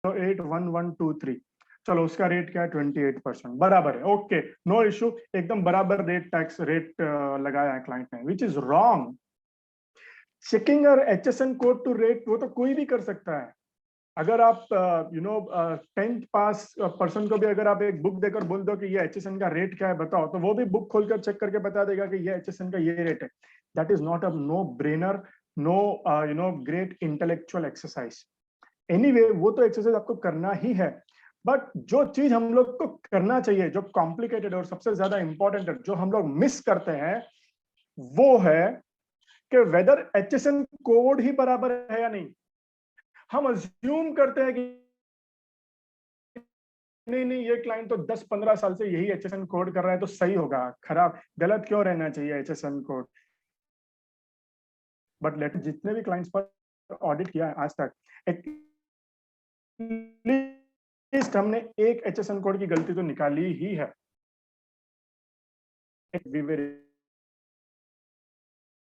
0.081123, चलो उसका रेट क्या है 28%, बराबर है, ओके, नो इशू, एकदम बराबर रेट टैक्स रेट लगाया है क्लाइंट ने, विच इज रॉन्ग। चेकिंग और HSN कोड टू रेट वो तो कोई भी कर सकता है। अगर आप 10th पास पर्सन को भी अगर आप एक बुक देकर बोल दो कि ये HSN का रेट क्या है बताओ, तो वो भी बुक खोलकर चेक करके बता देगा कि ये HSN का ये रेट है। That is not a no brainer, no great intellectual exercise. Anyway वो तो एक्सरसाइज आपको करना ही है, बट जो चीज हम लोग को करना चाहिए, जो कॉम्प्लिकेटेड और सबसे ज्यादा इंपॉर्टेंट है, जो हम लोग मिस करते हैं, वो है कि वेदर HSN कोड ही बराबर है या नहीं। हम अज्यूम करते हैं कि नहीं नहीं ये क्लाइंट तो 10-15 साल से यही HSN कोड कर रहा है तो सही होगा, खराब गलत क्यों रहना चाहिए HSN कोड। बट लेट जितने भी क्लाइंट्स पर ऑडिट किया है आज तक, एटलीस्ट हमने एक HSN कोड की गलती तो निकाली ही है। We were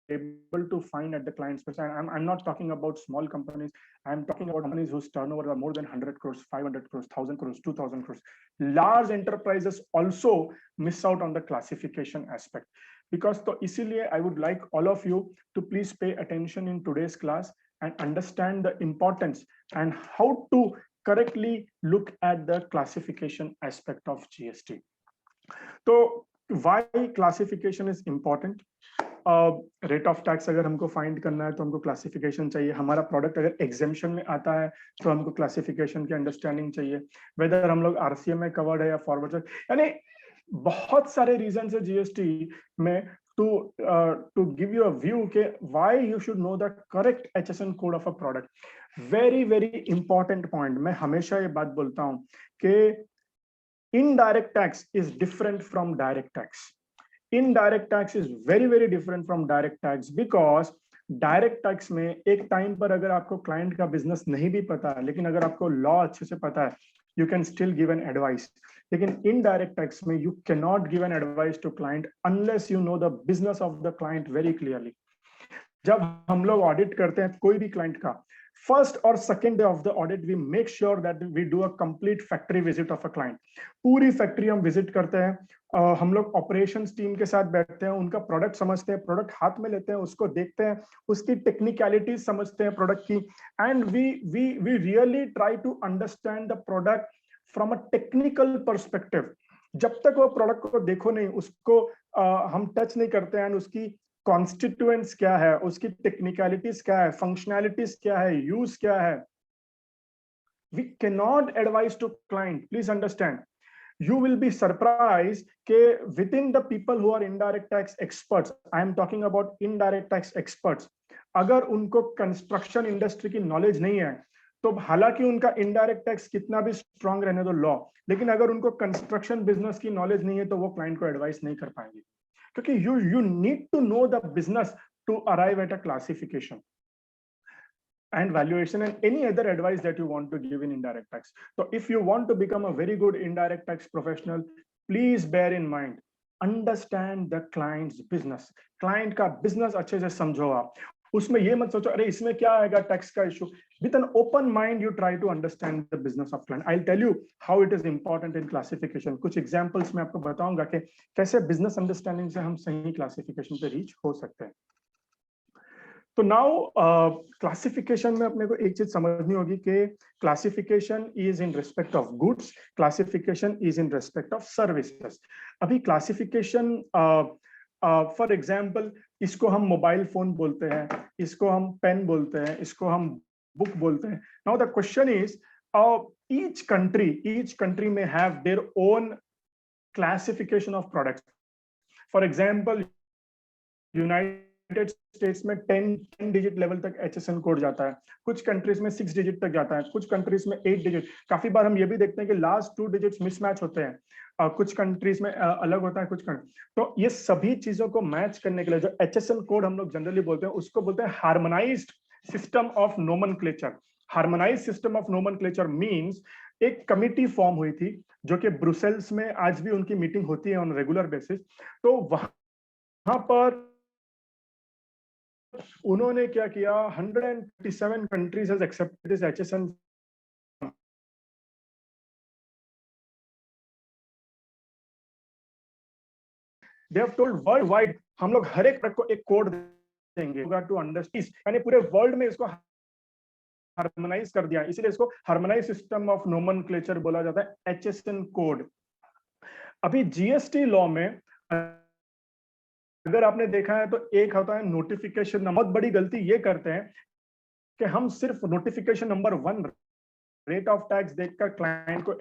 able to find at the client's place. I'm not talking about small companies. I'm talking about companies whose turnover are more than 100 crores, 500 crores, 1000 crores, 2000 crores. Large enterprises also miss out on the classification aspect. Because तो इसीलिए I would like all of you to please pay attention in today's class and understand the importance and how to correctly look at the classification aspect of GST. So why classification is important? Rate of tax अगर हमको find करना है तो हमको classification चाहिए। हमारा product अगर exemption में आता है तो हमको क्लासिफिकेशन की अंडरस्टैंडिंग चाहिए। वेदर हम लोग RCM में कवर्ड है या फॉरवर्ड, यानी बहुत सारे रीजन है जीएसटी में to give you a view के why you should know the correct HSN code of a product. Very very important point, मैं हमेशा ये बात बोलता हूं कि indirect tax is different from direct tax. Indirect tax is very very different from direct tax, because direct tax में एक time पर अगर आपको क्लाइंट का बिजनेस नहीं भी पता है, लेकिन अगर आपको लॉ अच्छे से पता है, you can still give an advice. लेकिन इनडायरेक्ट टैक्स में you can not give an advice to client unless you know the business of the client very clearly. जब हम लोग ऑडिट करते हैं कोई भी क्लाइंट का, फर्स्ट और second day of the audit we make sure that we do a complete factory visit of a client. पूरी फैक्ट्री हम विजिट करते हैं, हम लोग ऑपरेशंस टीम के साथ बैठते हैं, उनका प्रोडक्ट समझते हैं, प्रोडक्ट हाथ में लेते हैं, उसको देखते हैं, उसकी टेक्निकलिटीज समझते हैं प्रोडक्ट की, and we really try to understand the product from a technical perspective. जब तक वो प्रोडक्ट को देखो नहीं, उसको हम टच नहीं करते हैं, उसकी कॉन्स्टिट्यूएंट्स क्या है, उसकी टेक्निकलिटीज क्या है, फंक्शनैलिटीज क्या है, यूज क्या है, we cannot advise to client. Please understand, you will be surprised ke within the people who are indirect tax experts, I am talking about indirect tax experts, अगर उनको कंस्ट्रक्शन इंडस्ट्री की knowledge नहीं है तो हालांकि उनका इनडायरेक्ट टैक्स कितना भी स्ट्रांग रहने दो लॉ, लेकिन अगर उनको कंस्ट्रक्शन बिजनेस की नॉलेज नहीं है तो वो क्लाइंट को एडवाइस नहीं कर पाएंगे, क्योंकि you need to know the business to arrive at a classification and valuation and any other advice that you want to give in indirect tax. So if you want to become a very good indirect tax professional, please bear in mind, understand the client's business. Client का business अच्छे से समझो आप, उसमें ये मत सोचो अरे इसमें क्या आएगा टैक्स का issue. With an open mind you try to understand the business of client. I'll tell you how it is important in classification. कुछ examples मैं आपको बताऊंगा कि कैसे business understanding से हम सही classification पे reach हो सकते हैं। तो नाउ क्लासिफिकेशन में अपने को एक चीज समझनी होगी कि classification is in respect of goods, classification is in respect of services. अभी क्लासिफिकेशन फॉर एग्जांपल, इसको हम मोबाइल फोन बोलते हैं, इसको हम पेन बोलते हैं, इसको हम बुक बोलते हैं। Now the question is each country may have their own classification of products. For example, United states में 10 डिजिट लेवल तक HSN कोड जाता है, कुछ कंट्रीज में 6 डिजिट तक जाता है, कुछ कंट्रीज में 8 डिजिट। काफी बार हम ये भी देखते हैं कि लास्ट 2 डिजिट्स मिसमैच होते हैं, कुछ कंट्रीज में अलग होता है, कुछ तो ये सभी चीजों को मैच करने के लिए जो HSN कोड हम लोग जनरली बोलते हैं उसको बोलते हैं harmonised system of nomenclature. Harmonised system of nomenclature means एक कमिटी फॉर्म हुई थी जो कि ब्रुसेल्स में आज भी उनकी मीटिंग होती है ऑन रेगुलर बेसिस। तो वहां पर उन्होंने क्या किया, 157 countries has accepted this HSN they have told world wide हम लोग हर एक प्रोडक्ट को एक कोड देंगे टू अंडरस्टैंड, यानी पूरे वर्ल्ड में इसको हार्मोनाइज कर दिया, इसीलिए इसको हार्मोनाइज सिस्टम ऑफ नोमेनक्लेचर बोला जाता है, HSN कोड। अभी जीएसटी लॉ में अगर आपने देखा है तो एक होता है नोटिफिकेशन। बहुत बड़ी गलती ये करते हैं कि हम सिर्फ notification number 1 rate of tax देखकर क्लाइंट को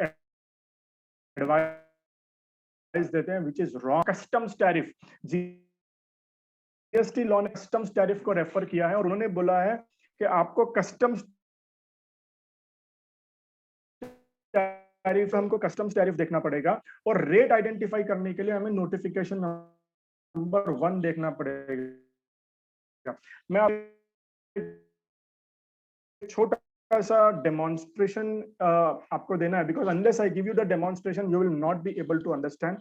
एडवाइस देते हैं, which is wrong. Customs tariff, GST law ने कस्टम्स टैरिफ को रेफर किया है और उन्होंने बोला है कि आपको कस्टम्स टैरिफ, हमको कस्टम्स टैरिफ देखना पड़ेगा और रेट आइडेंटिफाई करने के लिए हमें नोटिफिकेशन नंबर 1 देखना पड़ेगा। मैं छोटा सा डेमोन्स्ट्रेशन आपको देना है, because unless I give you the demonstration you will not be able to understand.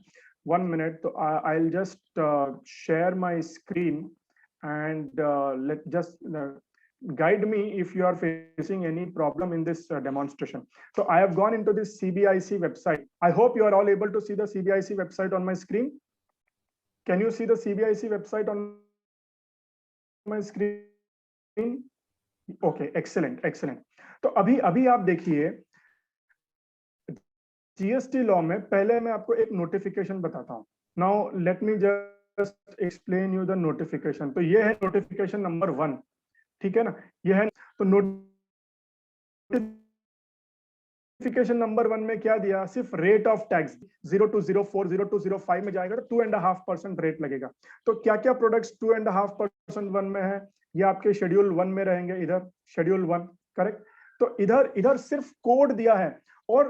1 minute, तो I will just share my screen and let just guide me if you are facing any problem in this demonstration. So I have gone into this CBIC website. I hope you are all able to see the CBIC website on my screen. Can you see the CBIC website on my screen? Okay, excellent, excellent. तो अभी आप देखिए GST law में पहले मैं आपको एक notification बताता हूँ। Now let me just explain you the notification. तो ये है नोटिफिकेशन नंबर 1, ठीक है ना, ये है। तो नोटिफिकेशन नंबर 1 में क्या दिया, सिर्फ rate of tax 0 to 04, 0 to 05 में जाएगा तो 2.5% रेट लगेगा। तो क्या क्या प्रोडक्ट्स 2.5% 1 में है, ये आपके शेड्यूल 1 में रहेंगे, इधर शेड्यूल 1, करेक्ट। तो इधर सिर्फ कोड दिया है और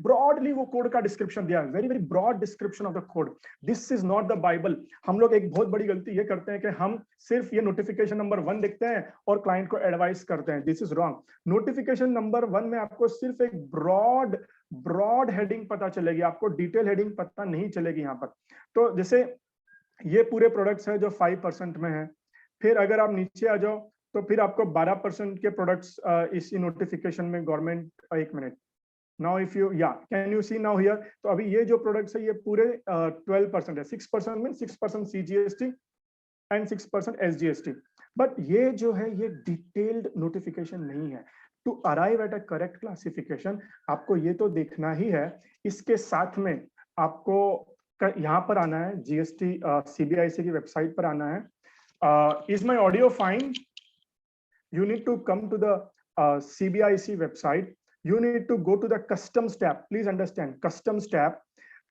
ब्रॉडली वो कोड का डिस्क्रिप्शन दिया है, very very broad description of the code. This is not the Bible. हम लोग एक बहुत बड़ी गलती ये करते हैं कि हम सिर्फ ये नोटिफिकेशन नंबर 1 देखते हैं और क्लाइंट को एडवाइस करते हैं, this is wrong. Notification number 1 में आपको सिर्फ एक ब्रॉड हेडिंग पता चलेगी, आपको डिटेल हेडिंग पता नहीं चलेगी यहाँ पर। तो जैसे ये पूरे प्रोडक्ट्स है जो 5% में है, फिर अगर आप नीचे आ जाओ तो फिर आपको 12% के प्रोडक्ट्स इस नोटिफिकेशन में government, 1 minute, now if you can you see now here. तो अभी ये जो प्रोडक्ट्स है ये पूरे 12% है, 6% में 6% CGST एंड 6% SGST। बट ये जो है ये डिटेल्ड नोटिफिकेशन नहीं है। To arrive at a correct classification आपको ये तो देखना ही है, इसके साथ में आपको यहाँ पर आना है, GST CBIC की वेबसाइट पर आना है। Is my audio fine? You need to come to the CBIC website. You need to go to the customs tab. Please understand, customs tab,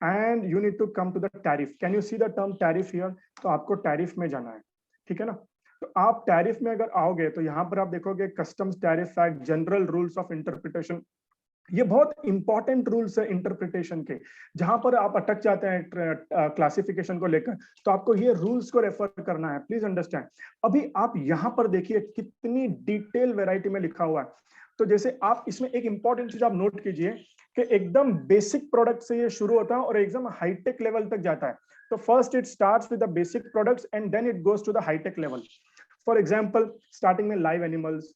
and you need to come to the tariff. Can you see the term tariff here? तो आपको tariff में जाना है, ठीक है ना। तो आप tariff में अगर आओगे तो यहाँ पर आप देखोगे customs tariff act, general rules of interpretation। ये बहुत इंपॉर्टेंट रूल्स है इंटरप्रिटेशन के, जहां पर आप अटक जाते हैं क्लासिफिकेशन को लेकर, तो आपको ये रूल्स को रेफर करना है, प्लीज अंडरस्टैंड। अभी आप यहां पर देखिए कितनी डिटेल वैरायटी में लिखा हुआ है। तो जैसे आप इसमें एक इंपॉर्टेंट चीज आप नोट कीजिए कि एकदम बेसिक प्रोडक्ट से ये शुरू होता है और एकदम हाईटेक लेवल तक जाता है। तो first it starts with the basic products and then it goes to the hitech level. For example starting में लाइव एनिमल्स,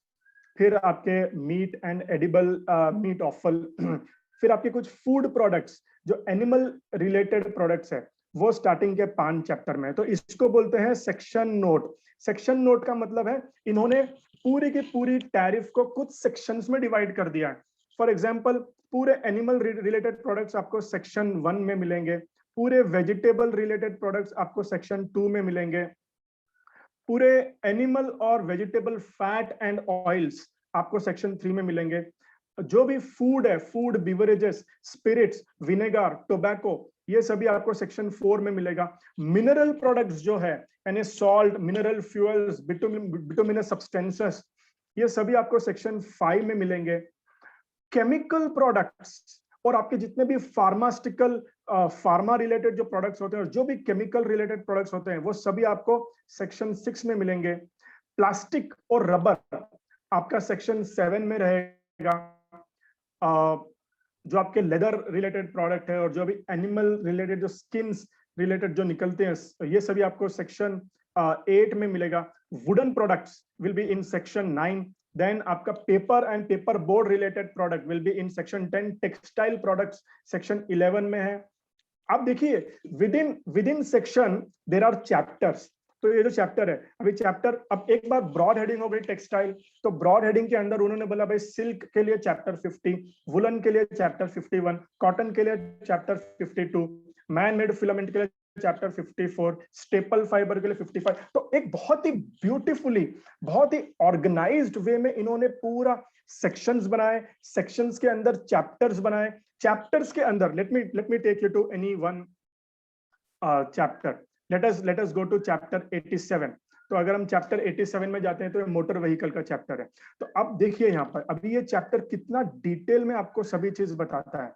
फिर आपके meat and edible meat offal, फिर आपके कुछ फूड प्रोडक्ट्स जो एनिमल रिलेटेड प्रोडक्ट्स है वो स्टार्टिंग के 5 चैप्टर में। तो इसको बोलते हैं सेक्शन नोट। सेक्शन नोट का मतलब है इन्होंने पूरी की पूरी टैरिफ को कुछ सेक्शंस में डिवाइड कर दिया है। फॉर एग्जांपल पूरे एनिमल रिलेटेड प्रोडक्ट्स आपको सेक्शन 1 में मिलेंगे, पूरे वेजिटेबल रिलेटेड प्रोडक्ट्स आपको सेक्शन 2 में मिलेंगे, पूरे एनिमल और वेजिटेबल फैट एंड ऑयल्स आपको सेक्शन 3 में मिलेंगे। जो भी फूड है, food beverages, spirits, vinegar, tobacco, ये सभी आपको सेक्शन 4 में मिलेगा। मिनरल प्रोडक्ट्स जो है यानी salt, mineral fuels, bituminous substances, ये सभी आपको सेक्शन 5 में मिलेंगे। केमिकल प्रोडक्ट्स और आपके जितने भी फार्मास्टिकल फार्मा रिलेटेड जो प्रोडक्ट्स होते हैं और जो भी केमिकल रिलेटेड प्रोडक्ट्स होते हैं वो सभी आपको सेक्शन 6 में मिलेंगे। प्लास्टिक और रबर आपका सेक्शन 7 में रहेगा। जो आपके लेदर रिलेटेड प्रोडक्ट है और जो भी एनिमल रिलेटेड जो स्किन्स रिलेटेड जो निकलते हैं ये सभी आपको सेक्शन 8 में मिलेगा। Wooden products will be in section 9। Then आपका paper and paper board related product will be in section 10। Textile products section 11 में है। आप देखिए within section there are chapters. तो ये जो चैप्टर है, अभी चैप्टर, अब एक बार ब्रॉड हेडिंग हो गई टेक्सटाइल, तो ब्रॉड हेडिंग के अंदर उन्होंने बोला भाई सिल्क के लिए चैप्टर 50, वुलन के लिए चैप्टर 51, कॉटन के लिए चैप्टर 52, मैन मेड फिलामेंट के लिए चैप्टर 54, स्टेपल फाइबर के लिए 55। तो एक बहुत ही ब्यूटीफुली, बहुत ही ऑर्गेनाइज्ड वे में इन्होंने पूरा सेक्शंस बनाए, सेक्शंस के अंदर चैप्टर्स बनाए, चैप्टर्स के अंदर let me take you to any one chapter. Let us go to chapter 87। तो अगर हम चैप्टर 87 में जाते हैं तो ये मोटर व्हीकल का चैप्टर है। तो अब देखिए यहाँ पर अभी ये चैप्टर कितना डिटेल में आपको सभी चीज बताता है।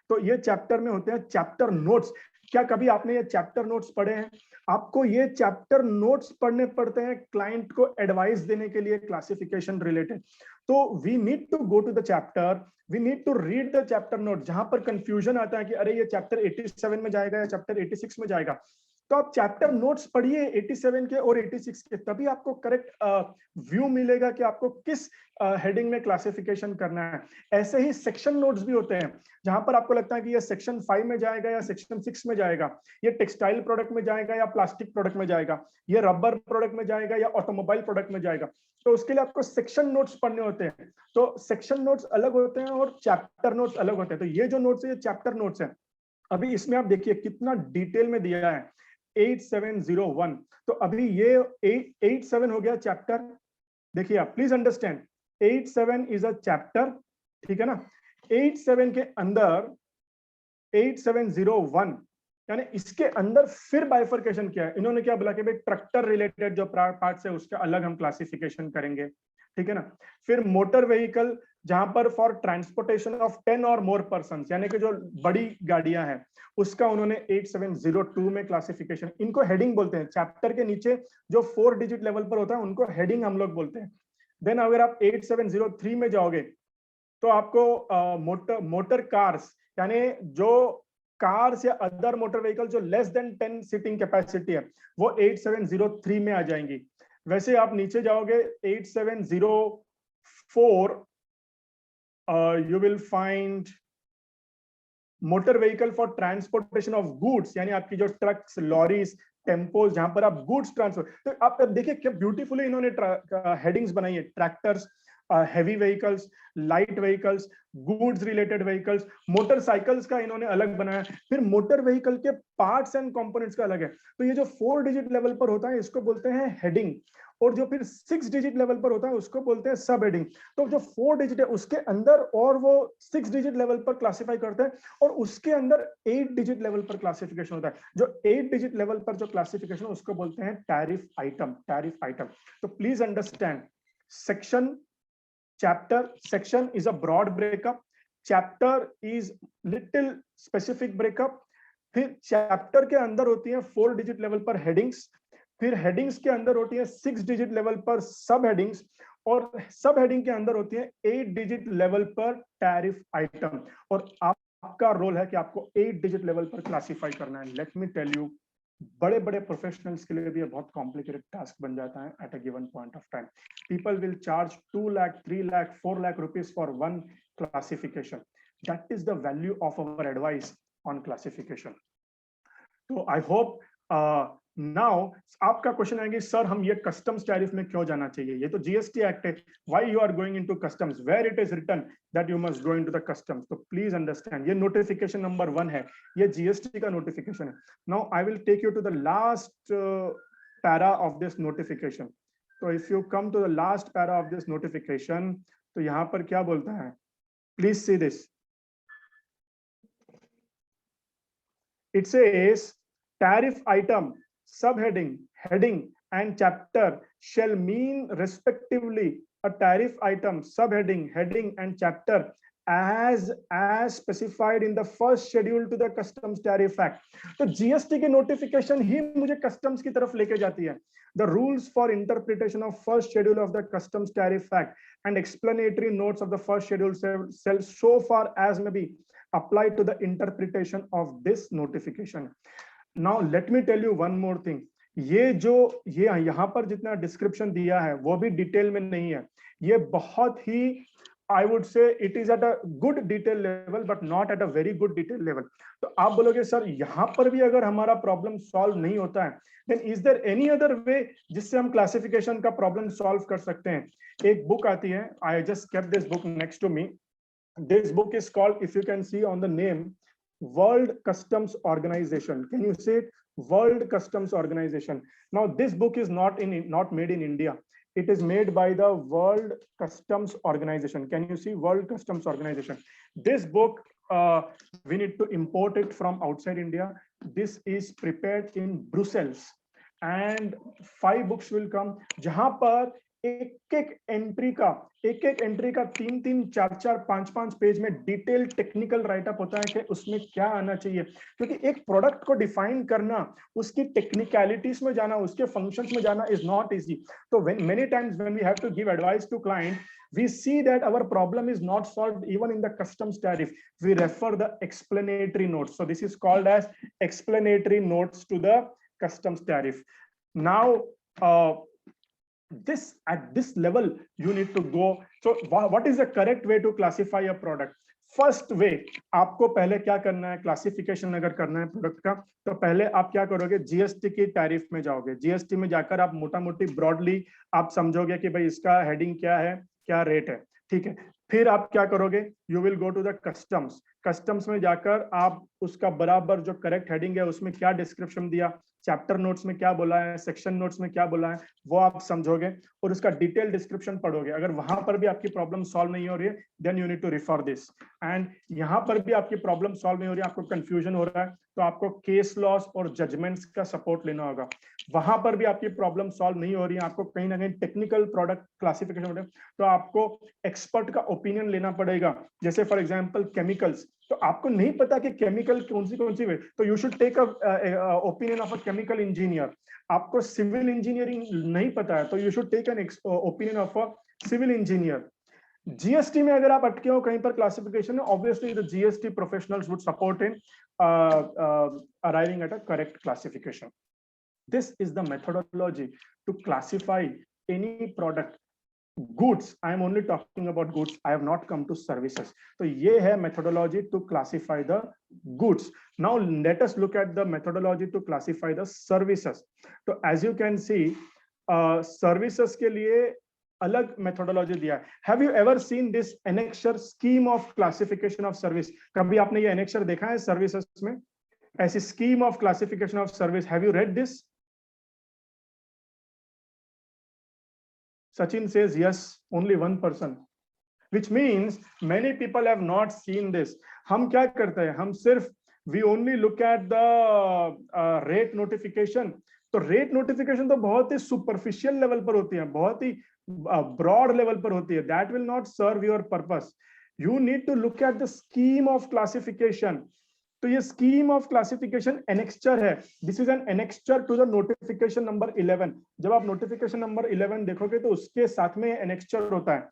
तो ये चैप्टर में होते हैं चैप्टर नोट्स। क्या कभी आपने ये चैप्टर नोट्स पढ़े हैं? आपको ये चैप्टर नोट्स पढ़ने पड़ते हैं क्लाइंट को एडवाइस देने के लिए क्लासिफिकेशन रिलेटेड। तो we need to go to the chapter, we need to read the chapter note. जहां पर कंफ्यूजन आता है कि अरे ये चैप्टर 87 में जाएगा या चैप्टर 86 में जाएगा, तो आप चैप्टर नोट्स पढ़िए 87 के और 86 के, तभी आपको करेक्ट व्यू मिलेगा कि आपको किस हेडिंग में क्लासिफिकेशन करना है। ऐसे ही सेक्शन नोट्स भी होते हैं, जहां पर आपको लगता है कि ये सेक्शन 5 में जाएगा या सेक्शन 6 में जाएगा, ये टेक्सटाइल प्रोडक्ट में जाएगा या प्लास्टिक प्रोडक्ट में जाएगा, ये रबर प्रोडक्ट में जाएगा या ऑटोमोबाइल प्रोडक्ट में जाएगा। तो उसके लिए आपको सेक्शन नोट्स पढ़ने होते हैं। तो सेक्शन नोट्स अलग होते हैं और चैप्टर नोट्स अलग होते हैं। तो ये जो नोट्स है ये चैप्टर नोट्स है। अभी इसमें आप देखिए कितना डिटेल में दिया है 8701। तो अभी ये 87 हो गया चैप्टर। देखिए आप please understand, 87 is a chapter, ठीक है ना। 87 के अंदर 8701 यानी इसके अंदर फिर बाइफर्केशन किया है। इन्होंने क्या बोला कि भाई ट्रैक्टर रिलेटेड जो पार्ट्स है उसका अलग हम क्लासिफिकेशन करेंगे, ठीक है ना। फिर मोटर व्हीकल, जहां पर फॉर ट्रांसपोर्टेशन ऑफ 10 और मोर पर्सन, यानी कि जो बड़ी गाड़ियां हैं उसका उन्होंने 8702 में क्लासिफिकेशन। इनको हेडिंग बोलते हैं। चैप्टर के नीचे जो 4 डिजिट लेवल पर होता है उनको हेडिंग हम लोग बोलते हैं। देन अगर आप 8703 में जाओगे तो आपको मोटर कार्स, यानी जो कार्स या अदर मोटर व्हीकल जो लेस देन 10 सीटिंग कैपेसिटी है वो 8703 में आ जाएंगी। वैसे आप नीचे जाओगे 8704, you will find motor vehicle for transportation of goods, यानी आपकी जो ट्रक्स, लॉरीज, टेम्पोज, जहां पर आप गुड्स ट्रांसफर। तो आप देखिए क्या ब्यूटीफुली इन्होंने हेडिंग्स बनाई है। Tractors, heavy vehicles, light vehicles, goods related vehicles, motorcycles का इन्होंने अलग बनाया। फिर मोटर व्हीकल के पार्ट्स एंड कंपोनेंट्स का अलग है। तो ये जो 4 डिजिट लेवल पर होता है इसको बोलते हैं हेडिंग, और जो फिर 6 डिजिट लेवल पर होता है उसको बोलते हैं सब हेडिंग। तो जो 4 डिजिट है उसके अंदर और वो 6 डिजिट लेवल पर क्लासिफाई करते हैं, और उसके अंदर 8 डिजिट लेवल पर क्लासिफिकेशन होता है। जो 8 डिजिट लेवल पर जो क्लासिफिकेशन उसको बोलते हैं टैरिफ आइटम, टैरिफ आइटम। तो please understand, section, chapter, section is a broad breakup, chapter is little specific breakup। फिर चैप्टर के अंदर होती है 4 डिजिट लेवल पर हेडिंग्स, फिर हेडिंग्स के अंदर होती है 6 डिजिट लेवल पर सब हेडिंग्स, और सब हेडिंग के अंदर होती है 8 डिजिट लेवल पर टैरिफ आइटम। और आपका रोल है कि आपको 8 डिजिट लेवल पर क्लासिफाई करना है। लेट मी टेल यू, बड़े बड़े प्रोफेशनल्स के लिए भी बहुत कॉम्प्लिकेटेड टास्क बन जाता है at a given point of time. People will charge 2 lakh, 3 lakh, 4 lakh rupees for one classification. That is the value of our advice on classification. तो आई होप नाउ आपका क्वेश्चन आएंगे, सर हम ये कस्टम्स टैरिफ में क्यों जाना चाहिए? ये तो जीएसटी एक्ट है, why you are going into customs, where it is written that you must go into the customs. तो प्लीज अंडरस्टैंड, ये नोटिफिकेशन नंबर 1 है, ये जीएसटी का नोटिफिकेशन है। Now I will take you to the last para of this notification. तो if you come to the last para of this notification, तो यहां पर क्या बोलता है, please see this. It says tariff item, subheading, heading and chapter shall mean respectively a tariff item, subheading, heading and chapter as specified in the first schedule to the customs tariff act। तो GST की notification ही मुझे customs की तरफ लेके जाती है। The rules for interpretation of first schedule of the customs tariff act and explanatory notes of the first schedule shall so far as may be applied to the interpretation of this notification। Now let me tell you one more thing। ये यहाँ पर जितना description दिया है वो भी detail में नहीं है, ये बहुत ही I would say it is at a good detail level but not at a very good detail level. तो आप बोलोगे सर यहाँ पर भी अगर हमारा प्रॉब्लम सॉल्व नहीं होता है, then is there any other way जिससे हम क्लासिफिकेशन का प्रॉब्लम सॉल्व कर सकते हैं? एक बुक आती है, I just kept this book next to me. This book is called, if you can see on the name, World Customs Organization. Can you see it? World Customs Organization. Now this book is not made in India. It is made by the World Customs Organization. Can you see World Customs Organization? This book, we need to import it from outside India. This is prepared in Brussels, and 5 books will come. जहां पर एक एक entry का 3-3, 4-4, 5-5 page में detail technical write up होता है कि उसमें क्या आना चाहिए, क्योंकि एक प्रोडक्ट को डिफाइन करना, उसकी टेक्निकलिटीज में जाना, उसके फंक्शंस में जाना इज नॉट इजी. तो many times when we have to give advice to client, we see that our problem is not solved even in the customs tariff. We refer the explanatory notes. So this is called as explanatory notes to the customs tariff. Now at this level you need to go. So what is the correct way to classify a product? First way, आपको पहले क्या करना है, classification अगर करना है product का, तो पहले आप क्या करोगे, जीएसटी की टैरिफ में जाओगे. जीएसटी में जाकर आप मोटा मोटी ब्रॉडली आप समझोगे कि भाई इसका हेडिंग क्या है, क्या रेट है, ठीक है. फिर आप क्या करोगे, you will go to the customs. Customs में जाकर आप उसका बराबर जो करेक्ट हेडिंग है उसमें क्या डिस्क्रिप्शन दिया, चैप्टर नोट्स में क्या बोला है, सेक्शन नोट्स में क्या बोला है, वो आप समझोगे और उसका डिटेल डिस्क्रिप्शन पढ़ोगे. अगर वहां पर भी आपकी प्रॉब्लम सॉल्व नहीं हो रही है, then you need to refer this. And यहाँ पर भी आपकी प्रॉब्लम सॉल्व नहीं हो रही है, आपको कंफ्यूजन हो रहा है, तो आपको केस लॉस और जजमेंट्स का सपोर्ट लेना होगा. वहां पर भी आपकी प्रॉब्लम सॉल्व नहीं हो रही है, आपको कहीं ना कहीं टेक्निकल प्रोडक्ट क्लासिफिकेशन, तो आपको एक्सपर्ट का ओपिनियन लेना पड़ेगा. जैसे फॉर एग्जांपल केमिकल्स, तो आपको नहीं पता कि केमिकल कौन सी वे, तो you should take opinion of a chemical engineer. आपको सिविल इंजीनियरिंग नहीं पता है, तो you should take an opinion of a civil engineer. GST में अगर आप अटके हो कहीं पर क्लासिफिकेशन में, obviously the GST professionals would support in arriving at a correct classification. This is the methodology to classify any product. Goods, I am only talking about goods, I have not come to services. So ये है methodology to classify the goods. Now let us look at the methodology to classify the services. So as you can see, services के लिए अलग methodology दिया है. Have you ever seen this annexure scheme of classification of service? कभी आपने ये annexure देखा है services में? ऐसी scheme of classification of service, have you read this? Sachin says yes, only one person, which means many people have not seen this. हम क्या करते हैं, हम सिर्फ we only look at the rate notification. तो rate notification तो बहुत ही superficial level पर होती है, बहुत ही broad level पर होती है. That will not serve your purpose. You need to look at the scheme of classification. तो ये स्कीम ऑफ क्लासिफिकेशन एनेक्स्चर है. This is an annexure to the notification number 11. जब आप नोटिफिकेशन नंबर 11 देखोगे तो उसके साथ में एनेक्स्चर होता है.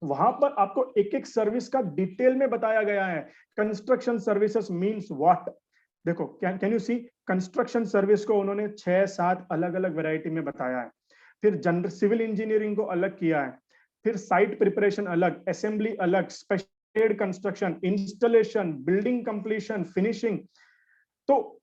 वहां पर आपको एक एक सर्विस का डिटेल में बताया गया है. Construction services means what. देखो, can you see, construction service को उन्होंने 6-7 अलग अलग वैरायटी में बताया है. फिर जनरल सिविल इंजीनियरिंग को अलग किया है, फिर साइट प्रिपरेशन अलग, असेंबली अलग, special construction, installation, building completion, finishing. So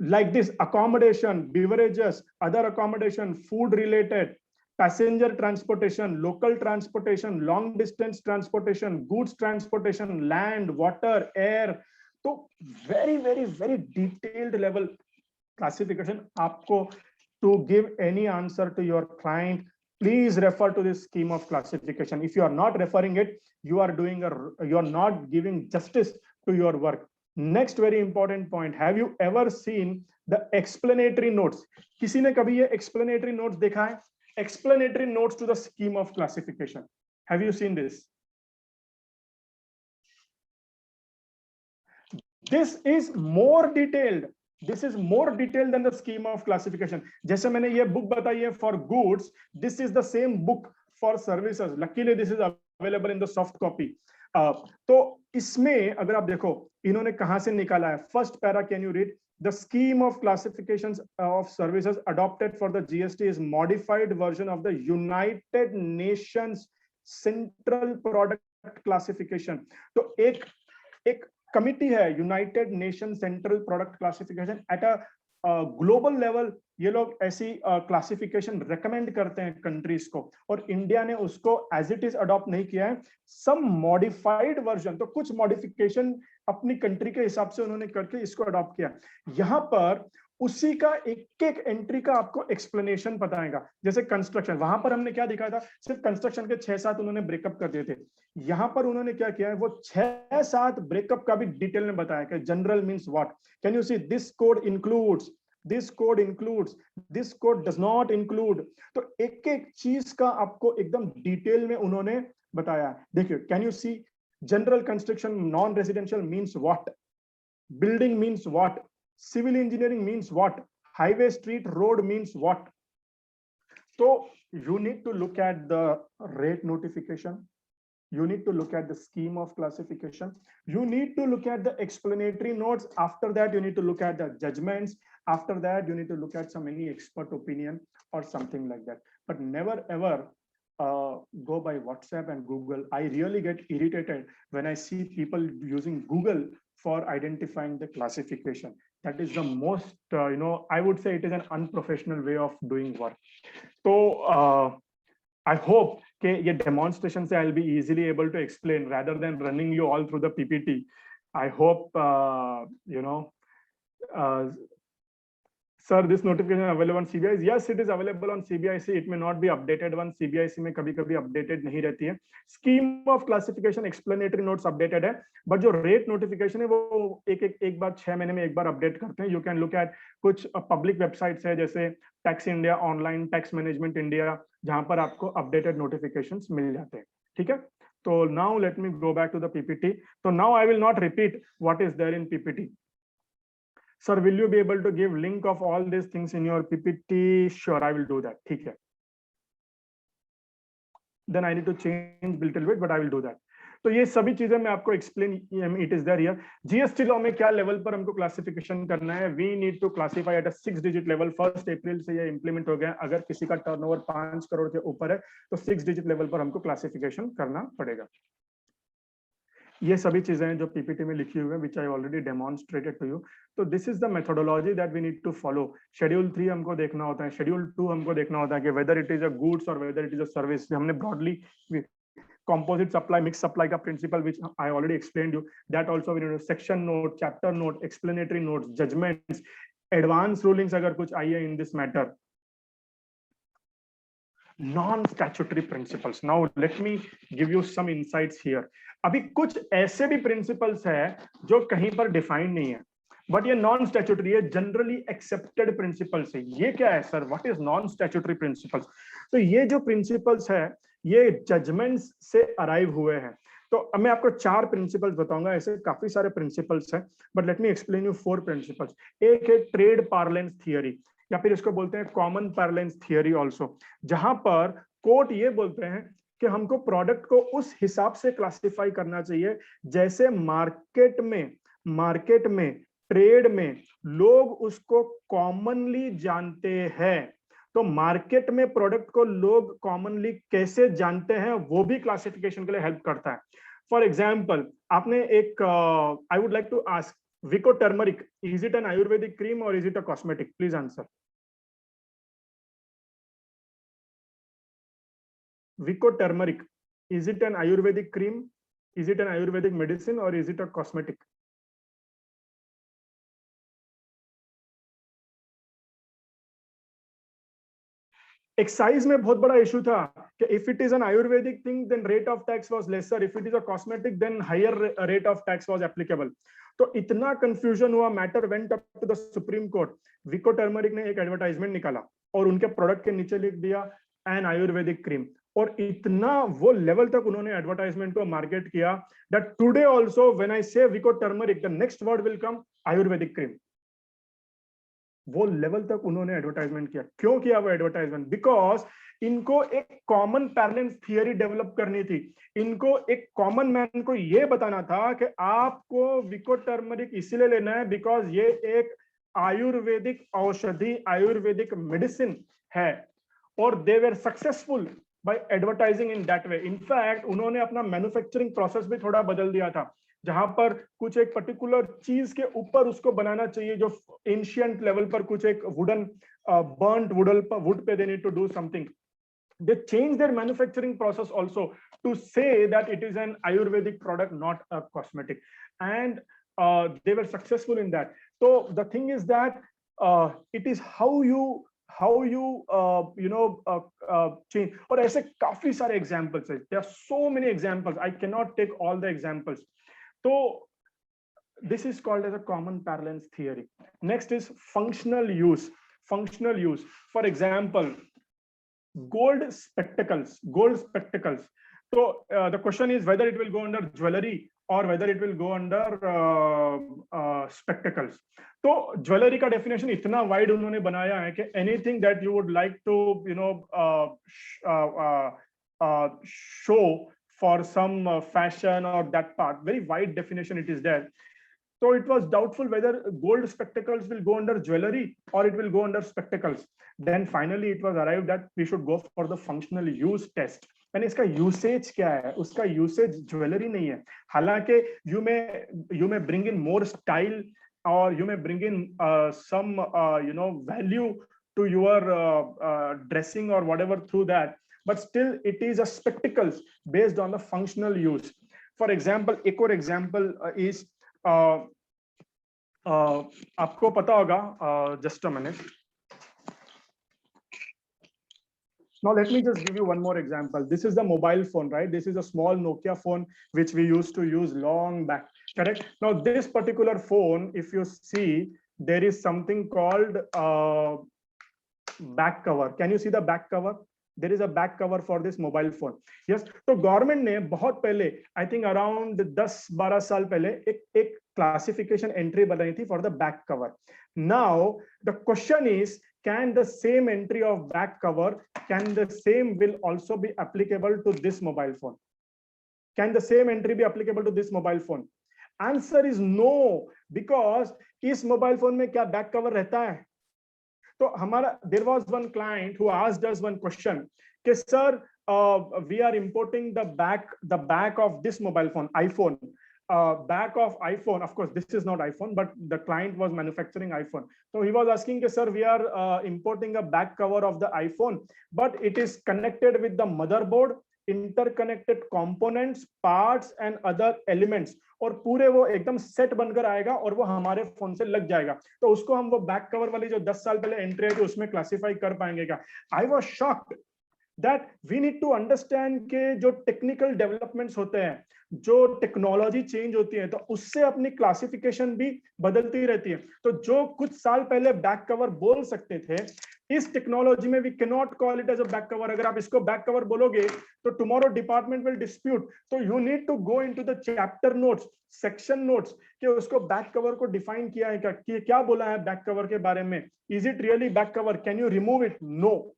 like this, accommodation, beverages, other accommodation, food related, passenger transportation, local transportation, long distance transportation, goods transportation, land, water, air. So very very very detailed level classification. आपको to give any answer to your client, please refer to this scheme of classification. If you are not referring it, you are not giving justice to your work. Next very important point, have you ever seen the explanatory notes? किसी ने कभी ये explanatory notes देखा है? Explanatory notes to the scheme of classification. Have you seen this? This is more detailed. This is more detailed than the scheme of classification. जैसे मैंने ये book बताई है for goods, this is the same book for services. Luckily this is available in the soft copy. तो इसमें अगर आप देखो इन्होंने कहां से निकाला है, first para, can you read? The scheme of classifications of services adopted for the GST is modified version of the United Nations Central Product product classification, तो एक कमिटी है, United nation central product classification, at a global level ये लोग ऐसी classification recommend करते हैं countries को, और इंडिया ने उसको एज इट इज अडॉप्ट नहीं किया है, सम मॉडिफाइड वर्जन, तो कुछ मॉडिफिकेशन अपनी कंट्री के हिसाब से उन्होंने करके इसको अडॉप्ट किया। यहाँ पर उसी का एक एक एंट्री का आपको एक्सप्लेनेशन बताएगा। जैसे कंस्ट्रक्शन, वहां पर हमने क्या दिखाया था, सिर्फ कंस्ट्रक्शन के 6-7 उन्होंने ब्रेकअप कर दिए थे। यहां पर उन्होंने क्या किया है, वो 6-7 ब्रेकअप का भी डिटेल में बताया कि general means what, can you see, this code includes, this code includes, this code does not include. तो एक एक चीज का आपको एकदम डिटेल में उन्होंने बताया। देखिए, can you see, general construction non residential means what, building means what, civil engineering means what, highway, street, road means what. So you need to look at the rate notification, you need to look at the scheme of classification, you need to look at the explanatory notes, after that you need to look at the judgments, after that you need to look at some any expert opinion or something like that. But never ever go by WhatsApp and Google. I really get irritated when I see people using Google for identifying the classification. That is the most, I would say it is an unprofessional way of doing work. So I hope that ये demonstration से I'll be easily able to explain rather than running you all through the PPT. I hope, Sir, this notification is available on CBIC. Yes, it is available on CBIC. It may not be updated one. CBIC में कभी-कभी updated नहीं रहती है. Scheme of classification explanatory notes updated है, but जो rate notification है वो एक बार 6 महीने में एक बार update करते हैं. You can look at कुछ public websites है जैसे Tax India, Online Tax Management India, जहाँ पर आपको updated notifications मिल जाते हैं. ठीक है? तो now let me go back to the PPT. So now I will not repeat what is there in PPT. Sir, will you be able to give link of all these things in your PPT? Sure, I will do that. ठीक है. Then I need to change little bit, but I will do that. तो ये सभी चीजें मैं आपको explain, it is there here. GST law में क्या level पर हमको classification करना है? We need to classify at a 6-digit level. 1 April से ये implement हो गया. अगर किसी का turnover 5 crore के ऊपर है, तो 6-digit level पर हमको classification करना पड़ेगा. ये सभी चीजें जो पीपीटी में लिखी हुई है, which I already demonstrated to you. तो this is the methodology that we need to follow. Schedule 3 हमको देखना होता है, Schedule 2 हमको देखना होता है कि whether it is a goods or whether it is a service. हमने broadly composite supply, mixed supply का principle, which I already explained you. That also we need to section note, chapter note, explanatory notes, judgments, advance rulings अगर कुछ आई है in this matter. Non-statutory principles. Now let me give you some insights here. अभी कुछ ऐसे भी principles है जो कहीं पर defined नहीं है, but ये non-statutory है, generally accepted principles है. ये क्या है sir? What is non-statutory principles? तो ये जो principles है, ये judgments से arrive हुए हैं. तो अब मैं आपको 4 principles बताऊंगा, ऐसे काफी सारे principles हैं, but let me explain you 4 principles. एक है trade parlance theory, या फिर इसको बोलते हैं कॉमन पैरेलेंस थियरी ऑल्सो, जहां पर कोर्ट ये बोलते हैं कि हमको प्रोडक्ट को उस हिसाब से क्लासिफाई करना चाहिए जैसे मार्केट में ट्रेड में लोग उसको कॉमनली जानते हैं. तो मार्केट में प्रोडक्ट को लोग कॉमनली कैसे जानते हैं वो भी क्लासिफिकेशन के लिए हेल्प करता है. फॉर एग्जाम्पल, आपने एक I would like to ask, Vico turmeric, is it an Ayurvedic cream or is it a cosmetic? Please answer. Vico turmeric, is it an Ayurvedic cream? Is it an Ayurvedic medicine or is it a cosmetic? Excise में बहुत बड़ा issue था कि if it is an ayurvedic thing then rate of tax was lesser, if it is a cosmetic then higher rate of tax was applicable. तो इतना confusion हुआ, matter went up to the Supreme Court. Vico turmeric ने एक advertisement निकाला और उनके product के नीचे लिख दिया एन आयुर्वेदिक क्रीम, और इतना वो लेवल तक उन्होंने एडवर्टाइजमेंट को मार्केट किया that today also when I say Vicco turmeric the next word will come Ayurvedic cream. वो लेवल तक उन्होंने एडवर्टाइजमेंट किया. क्यों किया वो एडवर्टाइजमेंट? बिकॉज इनको एक कॉमन पैरेलेंस थियरी डेवलप करनी थी. इनको एक कॉमन मैन को ये बताना था कि आपको विको टर्मरिक इसीलिए लेना है बिकॉज ये एक आयुर्वेदिक औषधि, आयुर्वेदिक मेडिसिन है. और they were successful by advertising in that way. In fact, उन्होंने अपना मैन्युफैक्चरिंग प्रोसेस भी थोड़ा बदल दिया था, जहां पर कुछ एक पर्टिकुलर चीज के ऊपर उसको बनाना चाहिए जो एंशिएंट लेवल पर कुछ एक वुडन बर्न्ड वुड पे they need to do something. They changed their manufacturing process also to say that it is an Ayurvedic product, not a cosmetic, and they were successful in that. So the thing is that it is how you change. और ऐसे काफी सारे examples हैं. There are so many examples. I cannot take all the examples. So this is called as a common parlance theory. Next is functional use. Functional use. For example, gold spectacles. So the question is whether it will go under jewelry or whether it will go under spectacles. तो jewellery का definition इतना wide उन्होंने बनाया है कि anything that you would like to show for some fashion or that part, very wide definition it is there. So it was doubtful whether gold spectacles will go under jewelry or it will go under spectacles. Then finally it was arrived that we should go for the functional use test. And इसका usage क्या है? उसका usage jewellery नहीं है. हालांकि you may bring in more style or you may bring in some value to your dressing or whatever through that, but still it is a spectacles based on the functional use. For example, एक और example is आपको पता होगा, just a minute. Now let me just give you one more example. This is the mobile phone, right? This is a small Nokia phone which we used to use long back, correct? Now this particular phone, if you see, there is something called back cover. Can you see the back cover? There is a back cover for this mobile phone. Yes. तो government ने बहुत पहले, I think around 10-12 साल पहले एक classification entry बनाई थी for the back cover. Now the question is, can the same entry of back cover, can the same will also be applicable to this mobile phone? Can the same entry be applicable to this mobile phone? Answer is no, because इस mobile phone में क्या back cover रहता है? तो हमारा, there was one client who asked us one question कि sir, we are importing the back of this mobile phone, iPhone, back of iPhone. Of course this is not iPhone, but the client was manufacturing iPhone. So he was asking कि sir, we are importing a back cover of the iPhone, but it is connected with the motherboard, interconnected components, parts and other elements, और पूरे वो एकदम set बनकर आएगा और वो हमारे फोन से लग जाएगा. तो उसको हम वो बैक कवर वाली जो 10 साल पहले एंट्री है उसमें क्लासिफाई कर पाएंगे क्या? I was shocked that we need to understand के जो टेक्निकल डेवलपमेंट्स होते हैं, जो टेक्नोलॉजी चेंज होती है, तो उससे अपनी क्लासिफिकेशन भी बदलती रहती है. तो जो कुछ साल पहले बैक कवर बोल सकते थे, इस टेक्नोलॉजी में we can not call it as a back cover. अगर आप इसको बैक कवर बोलोगे तो टुमारो डिपार्टमेंट विल डिस्प्यूट. तो you need to go into the chapter notes, section notes, कि उसको बैक कवर को डिफाइन किया है कि क्या बोला है बैक कवर के बारे में. Is it really back cover? Can you remove it? No.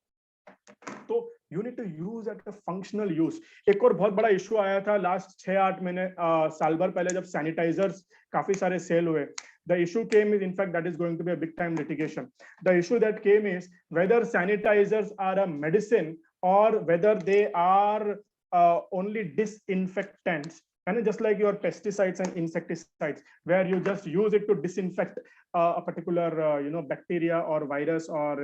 तो you need to use at a functional use. एक और बहुत बड़ा इशू आया था लास्ट 6-8 महीने साल भर पहले जब सैनिटाइजर्स काफी सारे सेल हुए. The issue came is, in fact, that is going to be a big time litigation. The issue that came is whether sanitizers are a medicine or whether they are only disinfectants, and just like your pesticides and insecticides, where you just use it to disinfect a particular bacteria or virus or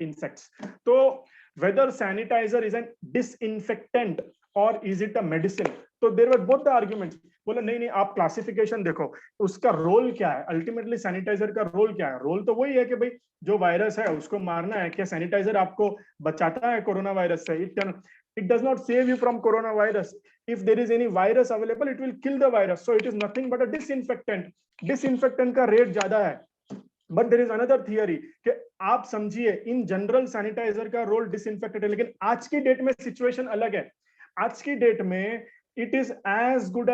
insects. So whether sanitizer is a disinfectant or is it a medicine? So there were both the arguments. बोला नहीं आप classification देखो, उसका role क्या है, ultimately sanitiser का role क्या है? रोल तो वही है कि भाई जो वायरस है उसको मारना है. क्या सैनिटाइजर आपको बचाता है कोरोना वायरस से? It does not save you from coronavirus. If there is any virus available, it will kill the virus. So it is nothing but a disinfectant. Disinfectant का रेट ज्यादा है. But there is another theory कि आप समझिए in general sanitiser का role disinfectant है, लेकिन आज की डेट में सिचुएशन अलग है. आज की डेट में it is as good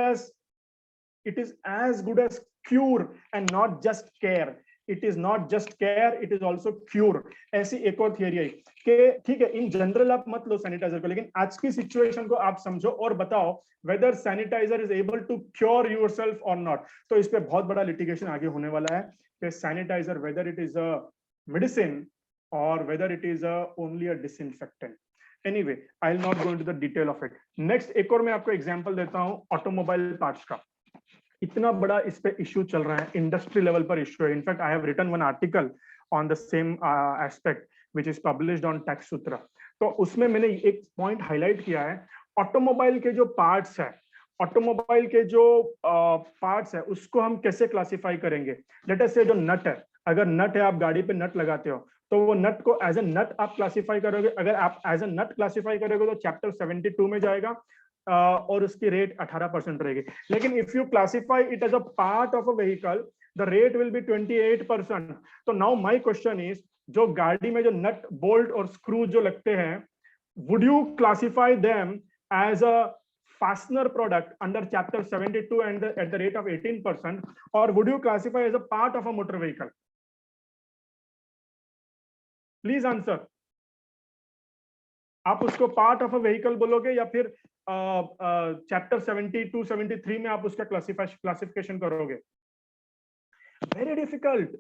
as cure and not just care. It is not just care, it is also cure. ऐसी एक और थियरी है कि ठीक है इन जनरल आप मत लो सैनिटाइजर को, लेकिन आज की सिचुएशन को आप समझो और बताओ whether sanitizer is able to cure yourself or not. तो इस पे बहुत बड़ा लिटिगेशन आगे होने वाला है कि sanitiser whether it is a medicine or whether it is only a disinfectant. Anyway I will not go into the detail of it. Next एक और मैं आपको एग्जांपल देता हूं ऑटोमोबाइल पार्ट्स का। इतना बड़ा इस पे इश्यू चल रहा है, इंडस्ट्री लेवल पर इश्यू है। In fact I have written one article on the same aspect which is published on tax Sutra. तो उसमें मैंने एक पॉइंट हाईलाइट किया है, ऑटोमोबाइल के जो पार्ट्स है, ऑटोमोबाइल के जो पार्ट्स है उसको हम कैसे क्लासिफाई करेंगे। लेट अस से जो नट है, अगर नट है, आप गाड़ी पे नट लगाते हो तो वो नट को एज ए नट आप क्लासिफाई करोगे। अगर आप एज ए नट क्लासिफाई करोगे तो चैप्टर 72 में जाएगा और उसकी रेट 18% रहेगी। लेकिन if you classify it as a part of a vehicle the rate will be 28%। तो नाउ माय क्वेश्चन इज, जो गाड़ी में जो नट बोल्ट और स्क्रू जो लगते हैं, would you classify them as a fastener product under chapter 72 and at the rate of 18%, or would you classify as a part of a motor vehicle? Please answer. आप उसको part of a vehicle बोलोगे या फिर chapter 72 73 में आप उसका classification करोगे? Very difficult,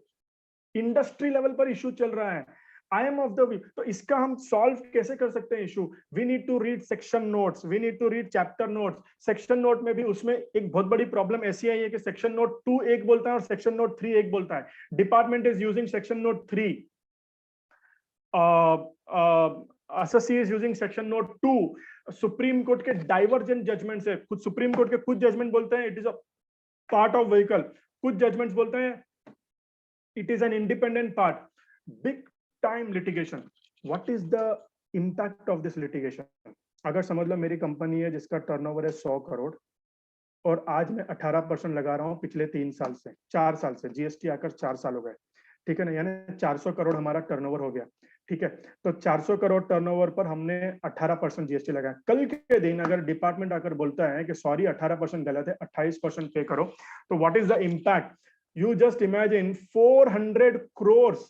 industry level पर इशू चल रहा है। I am of the view, तो इसका हम सॉल्व कैसे कर सकते हैं issue? We need to read section notes, we need to read chapter notes. Section note में भी उसमें एक बहुत बड़ी प्रॉब्लम ऐसी आई है कि सेक्शन नोट 2 एक बोलता है और सेक्शन नोट 3 एक बोलता है। Department is using section note 3, SSC is using section note 2। Supreme court के डाइवर्जेंट जजमेंट से, कुछ सुप्रीम कोर्ट के कुछ जजमेंट बोलते हैं it is a part of vehicle, कुछ जजमेंट्स बोलते हैं it is an independent part. Big time litigation. What is the impact of this litigation? अगर समझ लो मेरी कंपनी है जिसका टर्नओवर है 100 करोड़ और आज मैं 18% लगा रहा हूं पिछले 3 साल से, 4 साल से, जीएसटी आकर 4 साल हो गए, ठीक है ना, यानी 400 करोड़ हमारा टर्नओवर हो गया, ठीक है। तो 400 करोड़ टर्नओवर पर हमने 18% जीएसटी लगाया। कल के दिन अगर डिपार्टमेंट आकर बोलता है कि सॉरी 18% गलत है, 28% पे करो, तो what is the impact? You just imagine 400 crores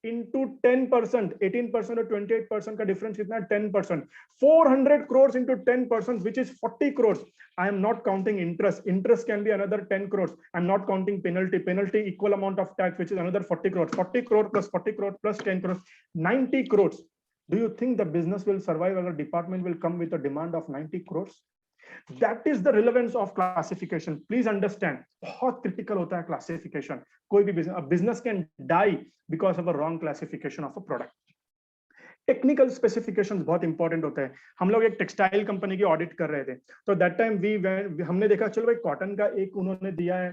into 10%, 18% और 28% का difference कितना है? 10%. 400 crores into 10%, which is 40 crores. I am not counting interest. Interest can be another 10 crores. I'm not counting penalty. Penalty equal amount of tax, which is another 40 crores. 40 crore plus 40 crore plus 10 crores, 90 crores. Do you think the business will survive अगर department will come with a demand of 90 crores? That is the relevance of classification. Please understand, बहुत critical होता है classification. कोई भी business can die because of a wrong classification of a product. Technical specifications बहुत important होते हैं। हम लोग एक टेक्सटाइल कंपनी की ऑडिट कर रहे थे, तो दैट टाइम हमने देखा, चलो भाई कॉटन का एक उन्होंने दिया है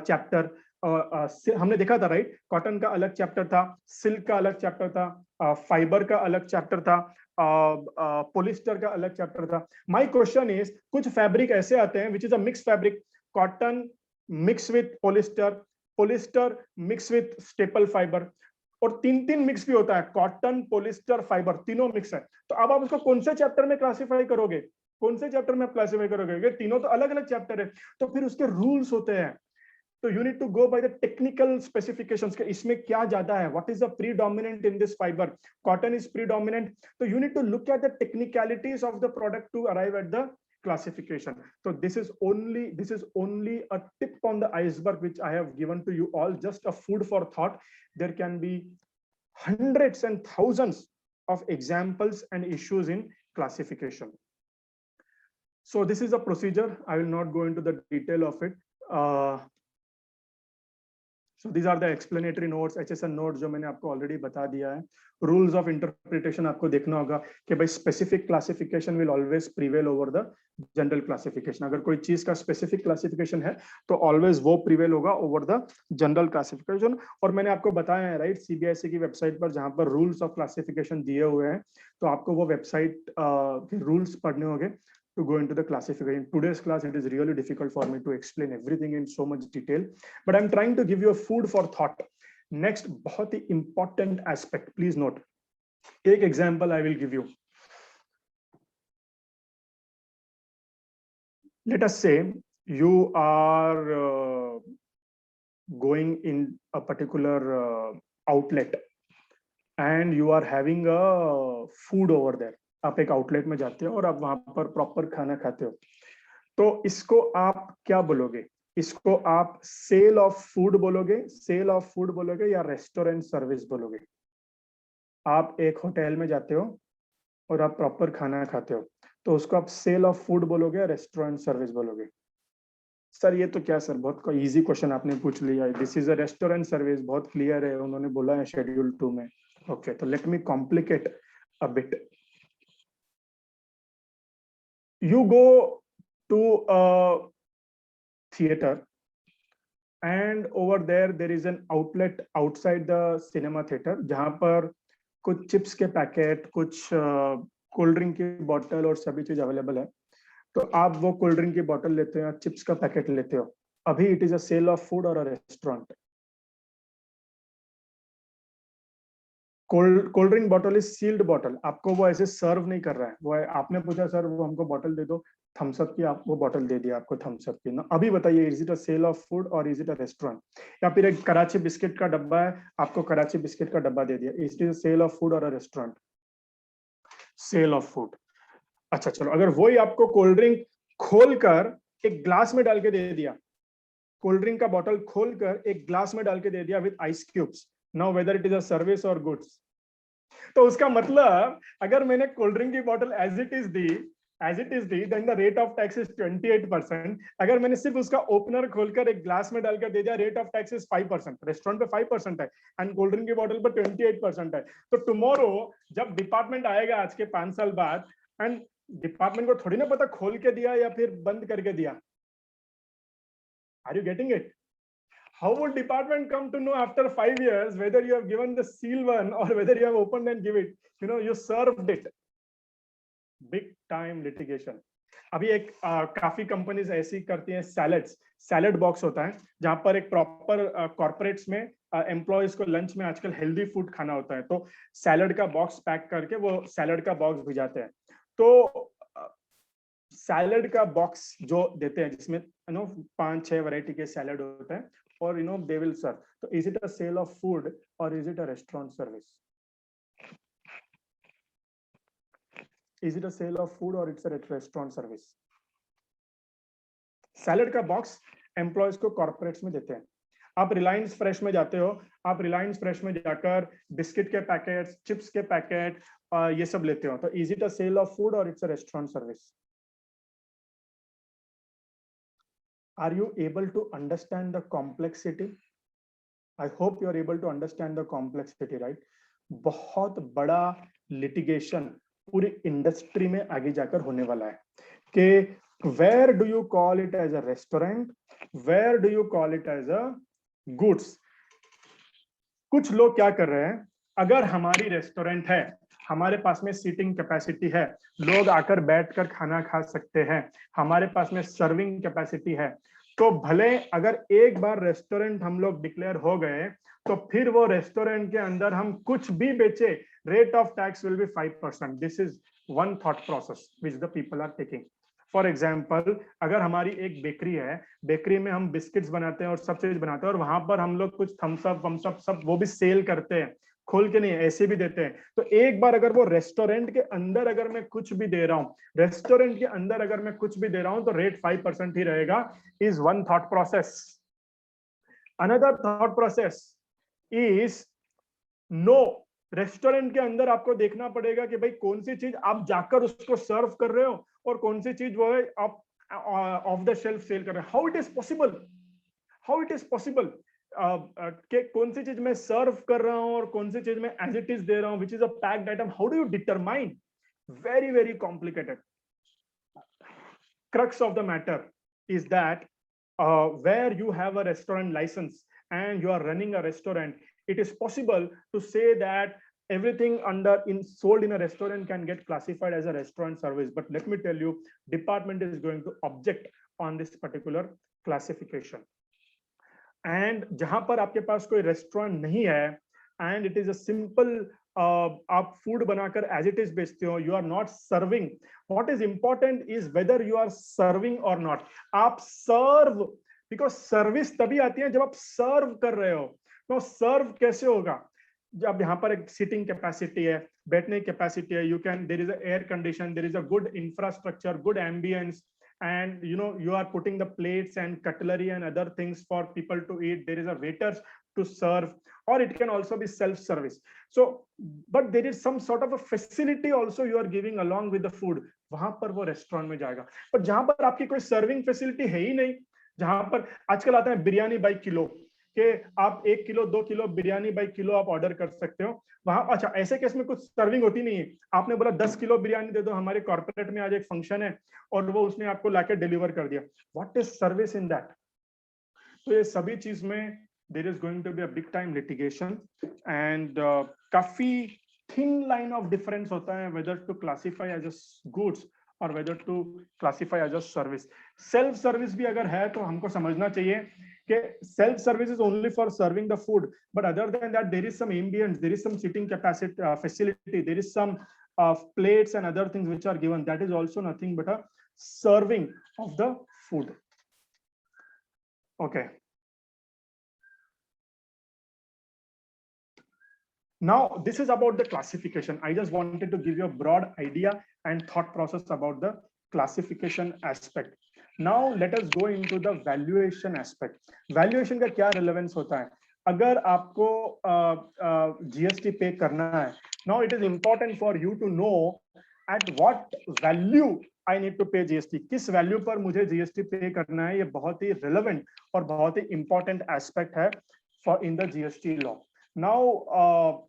चैप्टर, हमने देखा था राइट, कॉटन का अलग चैप्टर था, सिल्क का अलग चैप्टर था, फाइबर का अलग चैप्टर था, पोलिस्टर का अलग चैप्टर था। माय क्वेश्चन इज, कुछ फैब्रिक ऐसे आते हैं which is a mix fabric, cotton mix with polyester, polyester mix with staple fibre, और 3 मिक्स भी होता है, कॉटन पोलिस्टर फाइबर, तीनों मिक्स है। तो अब आप उसको कौन से चैप्टर में क्लासिफाई करोगे? कौन से चैप्टर में आप क्लासिफाई करोगे? ये तीनों तो अलग अलग चैप्टर है, तो फिर उसके रूल्स होते हैं। तो you need to go by the technical specifications के इसमें क्या ज्यादा है, what is the predominant in this fiber, cotton is predominant, so you need to look at the technicalities of the product to arrive at the classification. So this is only a tip on the iceberg which I have given to you all, just a food for thought. There can be hundreds and thousands of examples and issues in classification. So this is a procedure, I will not go into the detail of it. So these are the explanatory notes, HSN notes जो मैंने आपको already बता दिया है। Rules of interpretation आपको देखना होगा कि भाई specific classification will always prevail over the general classification. अगर कोई चीज का स्पेसिफिक क्लासिफिकेशन है तो ऑलवेज वो प्रिवेल होगा ओवर द जनरल क्लासिफिकेशन। और मैंने आपको बताया है राइट, सीबीएसई की वेबसाइट पर जहां पर रूल्स ऑफ क्लासिफिकेशन दिए हुए हैं, तो आपको वो वेबसाइट के रूल्स पढ़ने होंगे to go into the classification. In today's class, it is really difficult for me to explain everything in so much detail, but I'm trying to give you a food for thought. Next, बहुत ही important aspect, please note. एक example I will give you. Let us say you are going in a particular outlet and you are having a food over there. आप एक outlet में जाते हो और आप वहां पर प्रॉपर खाना खाते हो, तो इसको आप क्या बोलोगे? इसको आप सेल ऑफ फूड बोलोगे, सेल ऑफ फूड बोलोगे, या रेस्टोरेंट सर्विस बोलोगे? आप एक होटल में जाते हो और आप प्रॉपर खाना खाते हो, तो उसको आप सेल ऑफ फूड बोलोगे या रेस्टोरेंट सर्विस बोलोगे? सर ये तो क्या सर, बहुत इजी क्वेश्चन आपने पूछ लिया है। This is a restaurant service, बहुत क्लियर है, उन्होंने बोला है शेड्यूल 2 में। ओके, तो let me complicate a bit. You go to a theater, and over there is an outlet outside the cinema theater जहां पर कुछ चिप्स के पैकेट, कुछ कोल्ड ड्रिंक की बोतल और सभी चीज अवेलेबल है। तो आप वो कोल्ड ड्रिंक की बोतल लेते हो या चिप्स का पैकेट लेते हो, अभी it is a sale of food और a restaurant? Cold drink bottle is sealed bottle, आपको वो ऐसे सर्व नहीं कर रहा है। वो आपने पूछा सर वो हमको बॉटल दे दो थम्स अप की, आप वो बॉटल दे दिया आपको थम्स अप की ना। अभी बताइए, is it a sale of food और इज इट अ रेस्टोरेंट? या फिर एक कराची बिस्किट का डब्बा है, आपको कराची बिस्किट का डब्बा दे दिया, is it sale of food और a restaurant? Sale of food. अच्छा चलो, अगर वही आपको कोल्ड ड्रिंक खोलकर एक ग्लास में डाल के दे दिया, कोल्ड ड्रिंक का बॉटल खोलकर एक ग्लास में डाल के दे दिया with ice cubes, now whether it is a service और गुड्स? तो उसका मतलब अगर मैंने कोल्ड ड्रिंक की बोतल एज इट इज दी then the rate of tax is 28%। अगर मैंने सिर्फ उसका ओपनर खोलकर एक ग्लास में डालकर दे दिया, rate of tax is 5%। Restaurant पे 5% है एंड कोल्ड ड्रिंक की बोतल पर 28% है। तो टुमारो जब डिपार्टमेंट आएगा आज के 5 साल बाद, एंड डिपार्टमेंट को थोड़ी ना पता खोल के दिया या फिर बंद करके दिया। Are you getting it? How would department come to know after 5 years whether you have given the seal one or whether you have opened and give it? You served it. Big time litigation. अभी एक काफी companies ऐसी करती हैं, salad box होता है जहां पर एक प्रॉपर कॉर्पोरेट्स में एम्प्लॉयज को लंच में आजकल हेल्दी फूड खाना होता है, तो सैलड का बॉक्स पैक करके वो सैलड का बॉक्स भिजाते हैं। तो सैलड का बॉक्स जो देते हैं जिसमें 5-6 वैरायटी के सैलड होते हैं और दे विल सर्व, तो is it a sale of food और is it a restaurant service? Is it a sale of food or it's a restaurant service? Salad का बॉक्स एम्प्लॉयज को कॉर्पोरेट्स में देते हैं। आप रिलायंस फ्रेश में जाते हो, आप रिलायंस फ्रेश में जाकर बिस्किट के पैकेट, चिप्स के पैकेट, ये सब लेते हो, तो is it a sale of food or it's a restaurant service? Are you able to understand the complexity? I hope you are able to understand the complexity, right? बहुत बड़ा litigation पूरी industry में आगे जाकर होने वाला है कि where do you call it as a restaurant, where do you call it as a goods? कुछ लोग क्या कर रहे हैं, अगर हमारी रेस्टोरेंट है, हमारे पास में सीटिंग कैपेसिटी है, लोग आकर बैठकर खाना खा सकते हैं, हमारे पास में सर्विंग कैपेसिटी है, तो भले अगर एक बार रेस्टोरेंट हम लोग डिक्लेयर हो गए तो फिर वो रेस्टोरेंट के अंदर हम कुछ भी बेचे, rate of tax will be 5%। This is one thought process which the people are taking. For example, अगर हमारी एक बेकरी है, बेकरी में हम बिस्किट्स बनाते हैं और सब चीज बनाते हैं और वहां पर हम लोग कुछ थम्स अप वम्स अप सब वो भी सेल करते हैं, खोल के नहीं ऐसे भी देते हैं, तो एक बार अगर वो रेस्टोरेंट के अंदर अगर मैं कुछ भी दे रहा हूं, रेस्टोरेंट के अंदर अगर मैं कुछ भी दे रहा हूं तो रेट 5% ही रहेगा, is one thought process. Another thought process is no, restaurant के अंदर आपको देखना पड़ेगा कि भाई कौन सी चीज आप जाकर उसको सर्व कर रहे हो और कौन सी चीज वो है आप ऑफ द शेल्फ सेल कर रहे हो। How it is possible, how it is possible कि कौन सी चीज मैं सर्व कर रहा हूं और कौन सी चीज मैं एज इट इज दे रहा हूं, which is a packed item, how do you determine? Very very complicated. Crux of the matter is that where you have a restaurant license and you are running a restaurant, it is possible to say that everything sold in a restaurant can get classified as a restaurant service. But let me tell you, department is going to object on this particular classification. And जहां पर आपके पास कोई restaurant नहीं है and it is a simple आप food बनाकर as it is बेचते हो, you are not serving, what is important is whether you are serving और नॉट। आप सर्व, बिकॉज सर्विस तभी आती है जब आप सर्व कर रहे हो, तो सर्व कैसे होगा जब यहाँ पर एक सीटिंग कैपेसिटी है, बैठने की कैपेसिटी है, you can, there is a air condition, there is a good infrastructure, good ambience, and you are putting the plates and cutlery and other things for people to eat, there is a waiters to serve, or it can also be self-service. So, but there is some sort of a facility also you are giving along with the food. वहां पर वो restaurant में जाएगा. पर जहां पर आपकी कोई सर्विंग फैसिलिटी है ही नहीं, जहां पर आजकल आता है बिरयानी बाई किलो, कि आप 1 kilo 2 kilo biryani by kilo आप ऑर्डर कर सकते हो वहां. अच्छा, ऐसे केस में कुछ सर्विंग होती नहीं है. आपने बोला 10 किलो बिरयानी दे दो, हमारे कॉर्पोरेट में आज एक फंक्शन है और वो उसने आपको लाके डिलीवर कर दिया. What is service in that? तो ये सभी चीज में there is going to be a big time litigation, and काफी thin line of difference होता है whether to classify as a goods or whether to classify as a service. Self service भी अगर है तो हमको समझना चाहिए कि self service is only for serving the food, but other than that there is some ambience, there is some sitting capacity, facility, there is some plates and other things which are given. That is also nothing but a serving of the food. Okay. Now, this is about the classification. I just wanted to give you a broad idea and thought process about the classification aspect. Now, let us go into the valuation aspect. Valuation का क्या relevance होता है? अगर आपको GST pay करना है, now it is important for you to know at what value I need to pay GST. किस value पर मुझे GST pay करना है? ये बहुत ही relevant और बहुत ही important aspect है for in the GST law. Now,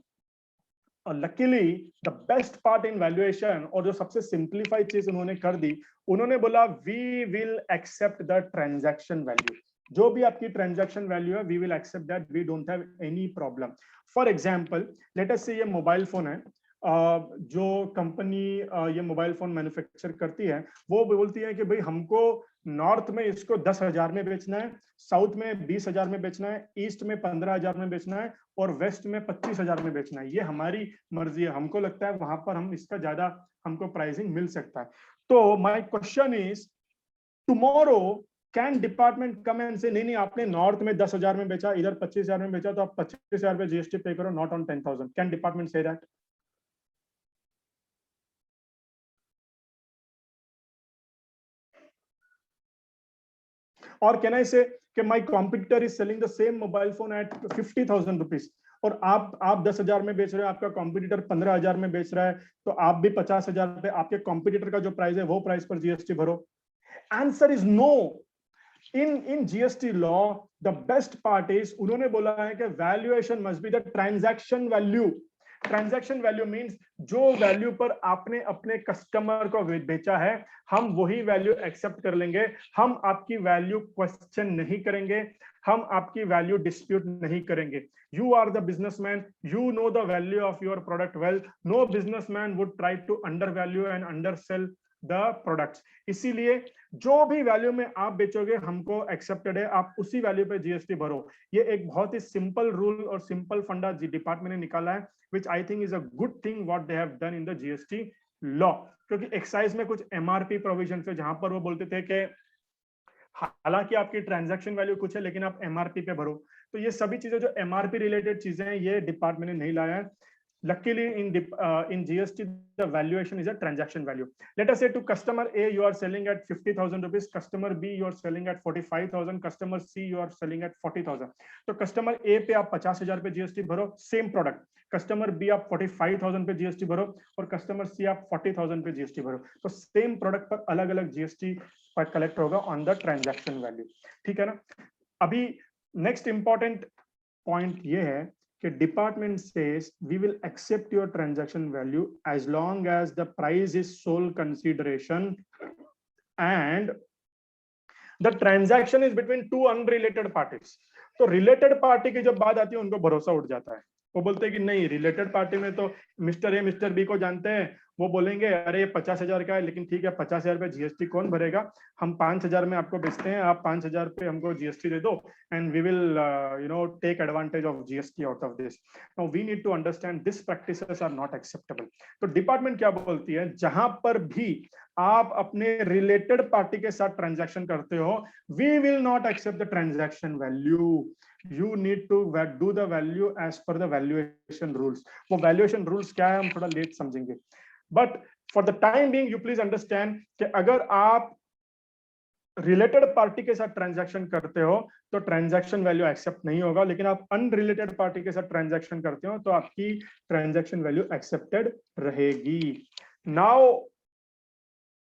luckily, the best part in valuation, और जो सबसे simplified चीज उन्होंने कर दी, उन्होंने बोला we will accept the transaction value. जो भी आपकी transaction value है, we will accept that. We don't have any problem. For example, let us say ये mobile phone है, जो कंपनी ये मोबाइल फोन मैन्युफैक्चर करती है, वो बोलती है कि भाई हमको नॉर्थ में इसको 10,000 में बेचना है, साउथ में 20,000 में बेचना है, ईस्ट में 15,000 में बेचना है और वेस्ट में 25,000 में बेचना है. ये हमारी मर्जी है, हमको लगता है वहां पर हम इसका ज्यादा हमको प्राइसिंग मिल सकता है. तो my question is, tomorrow can department come and से नहीं आपने नॉर्थ में 10,000 में बेचा, इधर 25,000 में बेचा, तो आप 25,000 पे जीएसटी पे करो, not on 10,000. Can department say that? Or can I say कि my competitor is selling the same mobile phone at 50,000 rupees, और आप 10,000 में बेच रहे हो, आपका कॉम्पिटिटर 15,000 में बेच रहा है, तो आप भी 50,000 पे आपके कॉम्पिटिटर का जो प्राइस है वो प्राइस पर जीएसटी भरो? Answer is no. in GST law, the best part is उन्होंने बोला है कि valuation must be the transaction value. Transaction value means जो वैल्यू पर आपने अपने कस्टमर को बेचा है, हम वही वैल्यू एक्सेप्ट कर लेंगे. हम आपकी वैल्यू क्वेश्चन नहीं करेंगे, हम आपकी वैल्यू डिस्प्यूट नहीं करेंगे. You are the businessman, you know the value of your product well. No businessman would try to under value and under sell the products. इसीलिए जो भी वैल्यू में आप बेचोगे हमको एक्सेप्टेड है, आप उसी वैल्यू पे जीएसटी भरो. ये एक बहुत ही सिंपल रूल और सिंपल फंडा डिपार्टमेंट ने निकाला है, which I think is a good thing what they have done in the GST law. क्योंकि एक्साइज में कुछ एमआरपी प्रोविजन है जहां पर वो बोलते थे कि हालांकि आपकी ट्रांजैक्शन वैल्यू कुछ है लेकिन आप एमआरपी पे भरो. तो ये सभी चीजें जो एमआरपी रिलेटेड चीजें हैं ये डिपार्टमेंट ने नहीं लाया है. Luckily, in GST, the valuation is a transaction value. Let us say to customer A, you are selling at 50,000 rupees. Customer B, you are selling at 45,000. Customer C, you are selling at 40,000. तो customer A पे आप 50,000 पे GST भरो, same product. Customer B आप 45,000 पे GST भरो और customer C आप 40,000 पे GST भरो. तो same product पर अलग-अलग GST पर collect होगा on the transaction value. ठीक है ना? अभी next important point ये है कि department says we will accept your transaction value as long as the price is sole consideration and the transaction is between two unrelated parties. तो related party की जब बात आती है उनको भरोसा उठ जाता है. वो बोलते हैं कि नहीं, रिलेटेड पार्टी में तो मिस्टर ए मिस्टर बी को जानते हैं, वो बोलेंगे अरे ये 50,000 का है, लेकिन ठीक है 50,000 पे जीएसटी कौन भरेगा, हम 5,000 में आपको बेचते हैं, आप 5,000 पे हमको जीएसटी दे दो and we will take advantage of GST out of this. Now we need to understand this practices are not acceptable. तो डिपार्टमेंट क्या बोलती है, जहां पर भी आप अपने रिलेटेड पार्टी के साथ ट्रांजैक्शन करते हो, we will not accept the transaction value. You need to do the value as per the valuation rules. वो valuation rules क्या है हम थोड़ा लेट समझेंगे. But for the time being, you please understand कि अगर आप रिलेटेड पार्टी के साथ ट्रांजैक्शन करते हो तो ट्रांजैक्शन वैल्यू एक्सेप्ट नहीं होगा, लेकिन आप अनरिलेटेड पार्टी के साथ ट्रांजैक्शन करते हो तो आपकी ट्रांजैक्शन वैल्यू एक्सेप्टेड रहेगी। नाउ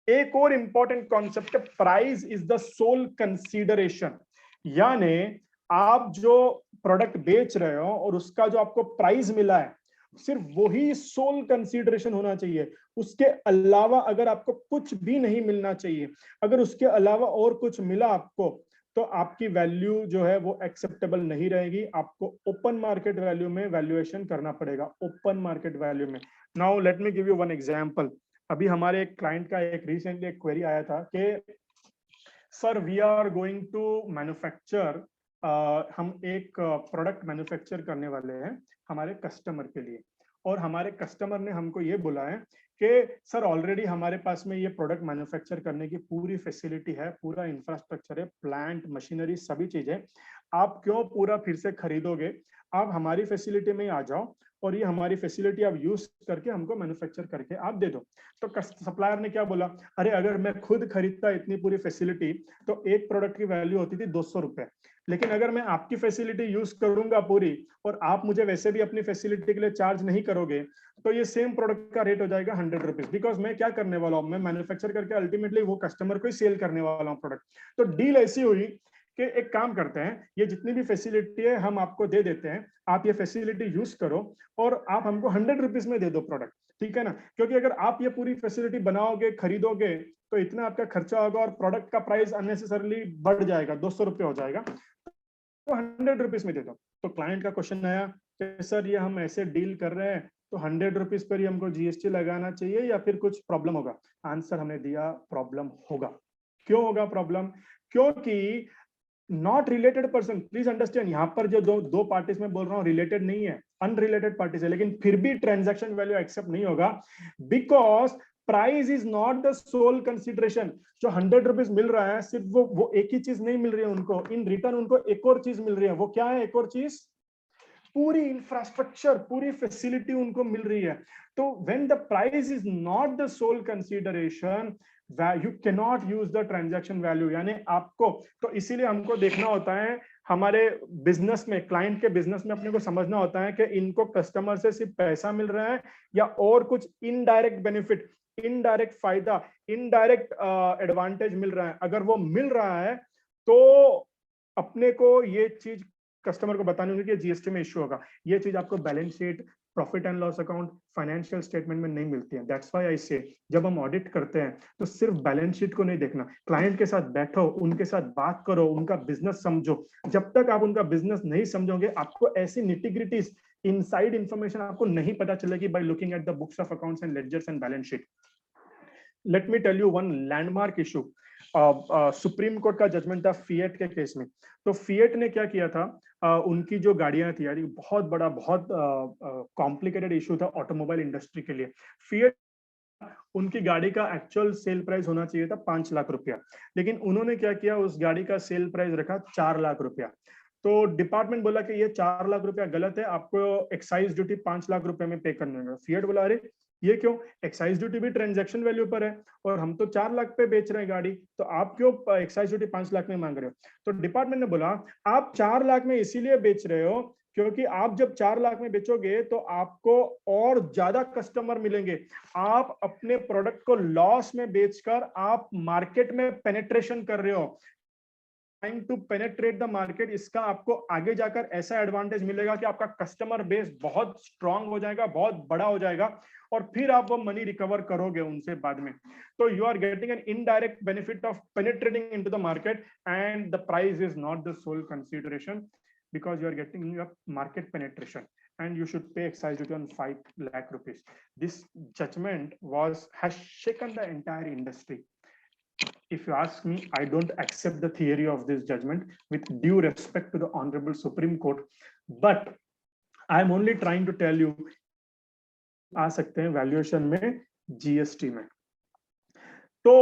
एक और इंपॉर्टेंट कॉन्सेप्ट है, price is the sole consideration. यानी आप जो प्रोडक्ट बेच रहे हो और उसका जो आपको प्राइस मिला है सिर्फ वही सोल कंसीडरेशन होना चाहिए, उसके अलावा अगर आपको कुछ भी नहीं मिलना चाहिए। अगर उसके अलावा और कुछ मिला आपको तो आपकी वैल्यू जो है वो एक्सेप्टेबल नहीं रहेगी, आपको ओपन मार्केट वैल्यू में वैल्यूएशन करना पड़ेगा, ओपन मार्केट वैल्यू में। Now let me give you one example. अभी हमारे एक क्लाइंट का एक रिसेंटली एक क्वेरी आया था कि sir we are going to manufacture, हम एक प्रोडक्ट मैन्युफैक्चर करने वाले हैं हमारे कस्टमर के लिए, और हमारे कस्टमर ने हमको ये बोला है कि सर ऑलरेडी हमारे पास में ये प्रोडक्ट मैन्युफैक्चर करने की पूरी फैसिलिटी है, पूरा इंफ्रास्ट्रक्चर है, प्लांट मशीनरी सभी चीजें, आप क्यों पूरा फिर से खरीदोगे, आप हमारी फैसिलिटी में ही आ जाओ और ये हमारी फैसिलिटी आप यूज करके हमको मैन्युफैक्चर करके आप दे दो। तो सप्लायर ने क्या बोला, अरे अगर मैं खुद खरीदता इतनी पूरी फैसिलिटी तो एक प्रोडक्ट की वैल्यू होती थी 200 रुपए, लेकिन अगर मैं आपकी फैसिलिटी यूज करूंगा पूरी और आप मुझे वैसे भी अपनी फैसिलिटी के लिए चार्ज नहीं करोगे तो ये सेम प्रोडक्ट का रेट हो जाएगा 100 रुपीज। बिकॉज मैं क्या करने वाला हूँ, मैं मैन्युफैक्चर करके अल्टीमेटली वो कस्टमर को ही सेल करने वाला हूँ प्रोडक्ट। तो डील ऐसी हुई कि एक काम करते हैं, ये जितनी भी फैसिलिटी है हम आपको दे देते हैं, आप ये फैसिलिटी यूज करो और आप हमको 100 रुपीज में दे दो प्रोडक्ट, ठीक है ना। क्योंकि अगर आप ये पूरी फैसिलिटी बनाओगे खरीदोगे तो इतना आपका खर्चा होगा और प्रोडक्ट का प्राइस अननेसेसरली बढ़ जाएगा, 200 रुपये हो जाएगा, तो 100 रुपीज में दे दो। तो क्लाइंट का क्वेश्चन आया कि सर ये हम ऐसे डील कर रहे हैं तो 100 रुपीज पर ही हमको जीएसटी लगाना चाहिए या फिर कुछ प्रॉब्लम होगा। आंसर हमने दिया, प्रॉब्लम होगा। क्यों होगा प्रॉब्लम? क्योंकि not related person, please understand, यहाँ पर जो दो पार्टीज में बोल रहा हूँ रिलेटेड नहीं है, अनरिलेटेड पार्टीज है, लेकिन फिर भी ट्रांजैक्शन वैल्यू एक्सेप्ट नहीं होगा because price is not the sole consideration. जो 100 रुपीज मिल रहा है सिर्फ वो एक ही चीज नहीं मिल रही है उनको, इन रिटर्न उनको एक और चीज मिल रही है। वो क्या है एक और चीज? पूरी इंफ्रास्ट्रक्चर, पूरी फैसिलिटी उनको मिल रही है। तो when the price is not the sole consideration you can not use the transaction value. यानी आपको, तो इसीलिए हमको देखना होता है हमारे बिजनेस में, क्लाइंट के बिजनेस में अपने को समझना होता है कि इनको कस्टमर से सिर्फ पैसा मिल रहा है या और कुछ इनडायरेक्ट बेनिफिट, इनडायरेक्ट फायदा, इनडायरेक्ट एडवांटेज मिल रहा है। अगर वो मिल रहा है तो अपने को ये चीज कस्टमर को बतानी होगी कि जीएसटी में इश्यू होगा। ये चीज आपको balance sheet, profit and loss account, financial statement में नहीं मिलती है। दैट्स व्हाई आई से जब हम ऑडिट करते हैं तो सिर्फ बैलेंस शीट को नहीं देखना, क्लाइंट के साथ बैठो, उनके साथ बात करो, उनका बिजनेस समझो। जब तक आप उनका बिजनेस नहीं समझोगे आपको ऐसी निटिग्रिटीज, इनसाइड इंफॉर्मेशन आपको नहीं पता चलेगी by looking at the books of accounts and ledgers and balance sheet. Let me tell you one landmark issue. Supreme court का जजमेंट था फिएट के केस में। तो फिएट ने क्या किया था, उनकी जो गाड़ियां थी यार, बहुत बड़ा, बहुत कॉम्प्लिकेटेड इशू था ऑटोमोबाइल इंडस्ट्री के लिए। फिएट, उनकी गाड़ी का एक्चुअल सेल प्राइस होना चाहिए था 5 लाख रुपया, लेकिन उन्होंने क्या किया, उस गाड़ी का सेल प्राइस रखा 4 लाख रुपया। तो डिपार्टमेंट बोला कि ये 4 लाख रुपया गलत है, आपको एक्साइज ड्यूटी 5 लाख रुपए में पे करने होगा। फिएट बोला अरे ये क्यों, एक्साइज ड्यूटी भी ट्रांजैक्शन वैल्यू पर है और हम तो 4 लाख पे बेच रहे हैं गाड़ी, तो आप क्यों एक्साइज ड्यूटी 5 लाख में मांग रहे हो? तो डिपार्टमेंट ने बोला आप 4 लाख में इसीलिए बेच रहे हो क्योंकि आप जब 4 लाख में बेचोगे तो आपको और ज्यादा कस्टमर मिलेंगे। आप अपने प्रोडक्ट को लॉस में बेचकर आप मार्केट में पेनिट्रेशन कर रहे हो, trying to penetrate the market. इसका आपको आगे जाकर ऐसा एडवांटेज मिलेगा कि आपका कस्टमर बेस बहुत स्ट्रांग हो जाएगा, बहुत बड़ा हो जाएगा और फिर आप वो मनी रिकवर करोगे उनसे बाद में। तो you are getting an indirect benefit of penetrating into the market and the price is not the sole consideration because you are getting your market penetration and you should pay excise duty on 5 lakh rupees. This judgment has shaken the entire industry. If you ask me, I don't accept the theory of this judgment with due respect to the Honorable Supreme Court, but I am only trying to tell you, आ सकते हैं valuation में, GST में। तो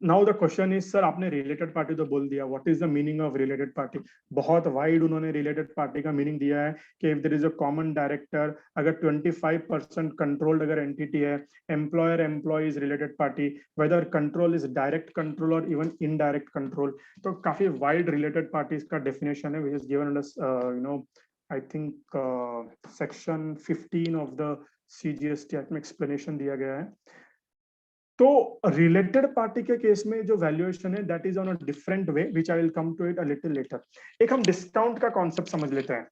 now the question is sir, आपने related party तो बोल दिया, what is the meaning of related party? बहुत वाइड उन्होंने रिलेटेड पार्टी का मीनिंग दिया है कि if there is a common director, अगर 25% कंट्रोल्ड अगर एंटिटी है, employer employee is related party, whether control is direct control और इवन इनडायरेक्ट कंट्रोल। तो काफी वाइड रिलेटेड पार्टीज का डेफिनेशन है, which is given under you know I think section 15 of the CGST act में explanation दिया गया है। तो रिलेटेड पार्टी के केस में जो वैल्यूएशन है that is on a different way, which I will come to it a little later. एक हम डिस्काउंट का कॉन्सेप्ट समझ लेते हैं।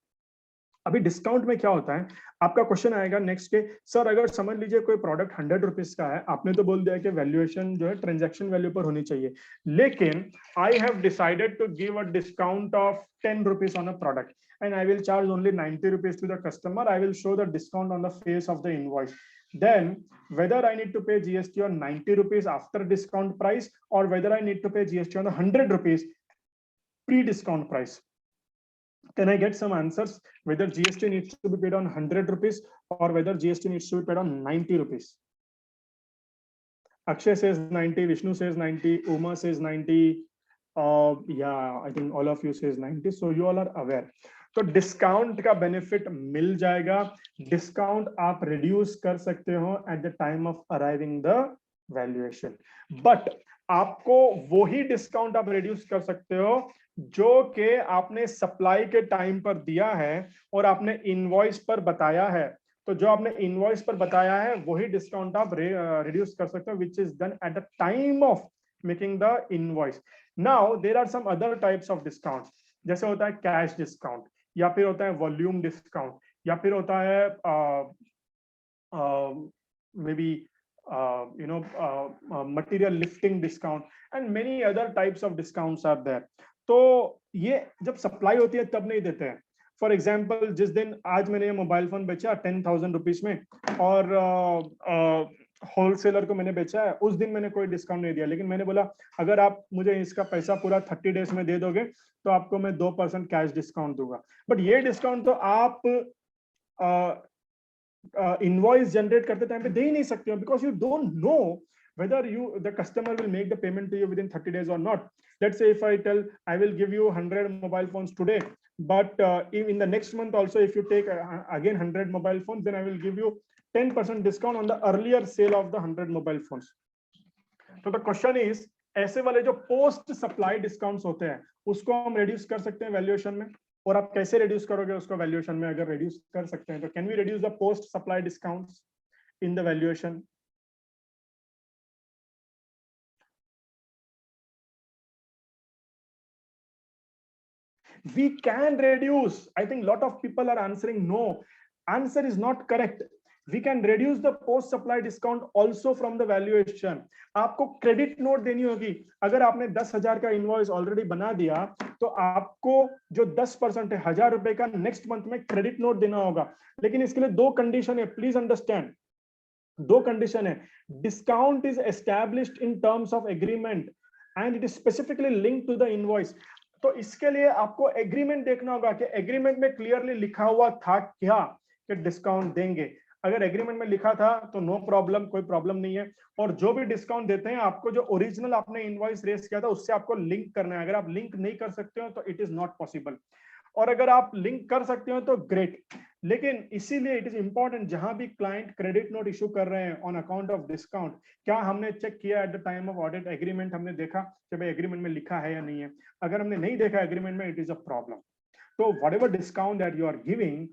अभी डिस्काउंट में क्या होता है, आपका क्वेश्चन आएगा नेक्स्ट के, सर अगर समझ लीजिए कोई प्रोडक्ट 100 रुपीज का है, आपने तो बोल दिया कि वैल्यूएशन जो है ट्रांजैक्शन वैल्यू पर होनी चाहिए, लेकिन I have decided to give a discount of 10 rupees on a product and I will charge only 90 rupees to the customer. I will show the discount on the face of the invoice. Then whether I need to pay GST on 90 rupees after discount price, or whether I need to pay GST on the 100 rupees pre-discount price. Can I get some answers whether GST needs to be paid on 100 rupees or whether GST needs to be paid on 90 rupees? Akshay says 90, Vishnu says 90, Uma says 90. Yeah, I think all of you says 90. So you all are aware. तो discount का benefit मिल जाएगा, discount आप reduce कर सकते हो eight the time of arriving the valuation, but आपको वही discount आप रिड्यूस कर सकते हो जो कि आपने सप्लाई के टाइम पर दिया है और आपने इनवॉइस पर बताया है। तो जो आपने इनवॉइस पर बताया है वही डिस्काउंट आप रिड्यूस कर सकते हो, which is done at the time of making the invoice. Now there are some other types of discount, जैसे होता है कैश डिस्काउंट, या फिर होता है वॉल्यूम डिस्काउंट, या फिर होता है maybe you know material lifting discount and many other types of discounts are there. तो ये जब सप्लाई होती है तब नहीं देते हैं। फॉर एग्जाम्पल, जिस दिन आज मैंने ये मोबाइल फोन बेचा 10,000 रुपीज में और होलसेलर को मैंने बेचा है, उस दिन मैंने कोई डिस्काउंट नहीं दिया, लेकिन मैंने बोला अगर आप मुझे इसका पैसा पूरा 30 डेज में दे दोगे तो आपको मैं 2% कैश डिस्काउंट दूंगा। बट ये डिस्काउंट तो आप इनवॉइस जनरेट करते टाइम पे दे ही नहीं सकते हो, because you don't know whether the customer will make the payment to you within 30 days or not. Let's say if I tell I will give you 100 mobile phones today, but in the next month also if you take again 100 mobile phones, then I will give you 10% discount on the earlier sale of the 100 mobile phones. So the question is, ऐसे वाले जो post supply discounts होते हैं उसको हम reduce कर सकते हैं वैल्यूएशन में, और आप कैसे रिड्यूस करोगे उसको वैल्यूएशन में? अगर रिड्यूस कर सकते हैं तो can we reduce the post supply discounts in the valuation? We can reduce. I think lot of people are answering no. Answer is not correct. We can reduce the post supply discount also from the valuation. आपको credit note देनी होगी। अगर आपने 10,000 का invoice already बना दिया तो आपको जो 10% है 1,000 रुपए का नेक्स्ट मंथ में क्रेडिट नोट देना होगा। लेकिन इसके लिए दो कंडीशन है, प्लीज अंडरस्टैंड। दो कंडीशन है। Discount is established in terms of agreement and it is specifically linked to the invoice. तो इसके लिए आपको एग्रीमेंट देखना होगा कि एग्रीमेंट में क्लियरली लिखा हुआ था क्या कि डिस्काउंट देंगे। अगर एग्रीमेंट में लिखा था तो नो प्रॉब्लम, कोई प्रॉब्लम नहीं है। और जो भी डिस्काउंट देते हैं आपको जो ओरिजिनल आपने इनवॉइस रेज किया था उससे आपको लिंक करना है। अगर आप लिंक नहीं कर सकते हो तो इट इज नॉट पॉसिबल, और अगर आप लिंक कर सकते हो तो ग्रेट। लेकिन इसीलिए इट इज इंपॉर्टेंट, जहां भी क्लाइंट क्रेडिट नोट इशू कर रहे हैं ऑन अकाउंट ऑफ डिस्काउंट, क्या हमने चेक किया eight the time of audit agreement, हमने देखा कि भाई एग्रीमेंट में लिखा है या नहीं है। अगर हमने नहीं देखा एग्रीमेंट में, इट इज अ प्रॉब्लम। तो whatever discount that you are giving,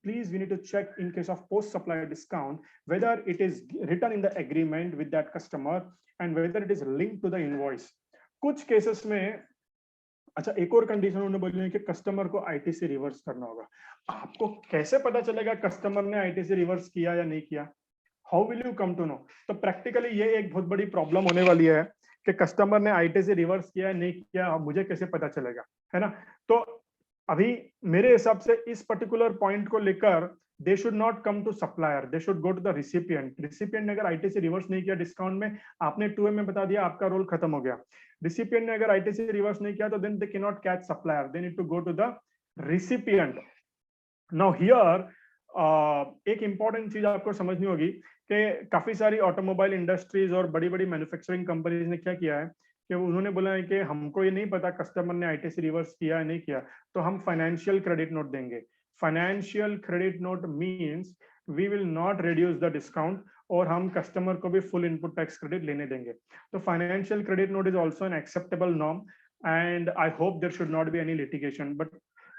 please we need to check in case of post supply discount whether it is written in the agreement with that customer and whether it is linked to the invoice. कुछ cases में, अच्छा एक और condition उन्होंने बोली है कि customer को आईटीसी रिवर्स करना होगा। आपको कैसे पता चलेगा कस्टमर ने आईटीसी रिवर्स किया या नहीं किया? How will you come to know? तो प्रैक्टिकली ये एक बहुत बड़ी प्रॉब्लम होने वाली है कि कस्टमर ने आईटीसी रिवर्स किया या नहीं किया, मुझे कैसे पता चलेगा, है ना? तो अभी मेरे हिसाब से इस पर्टिकुलर पॉइंट को लेकर they should not come to supplier, they should go to the recipient. Recipient ने अगर आईटीसी रिवर्स नहीं किया डिस्काउंट में, आपने 2M में बता दिया, आपका रोल खत्म हो गया। रिसिपिएंट ने अगर आईटीसी रिवर्स नहीं किया तो then they can not catch supplier, they need to go to the recipient. Now here एक इंपॉर्टेंट चीज आपको समझनी होगी कि काफी सारी ऑटोमोबाइल इंडस्ट्रीज और बड़ी बड़ी मैन्युफैक्चरिंग कंपनीज ने क्या किया है कि उन्होंने बोला है कि हमको ये नहीं पता कस्टमर ने आईटीसी रिवर्स किया है नहीं किया, तो हम फाइनेंशियल क्रेडिट नोट देंगे। Financial credit note means we will not reduce the discount और हम कस्टमर को भी फुल इनपुट टैक्स क्रेडिट लेने देंगे। तो financial credit note is also an acceptable norm and I hope there should not be any litigation, but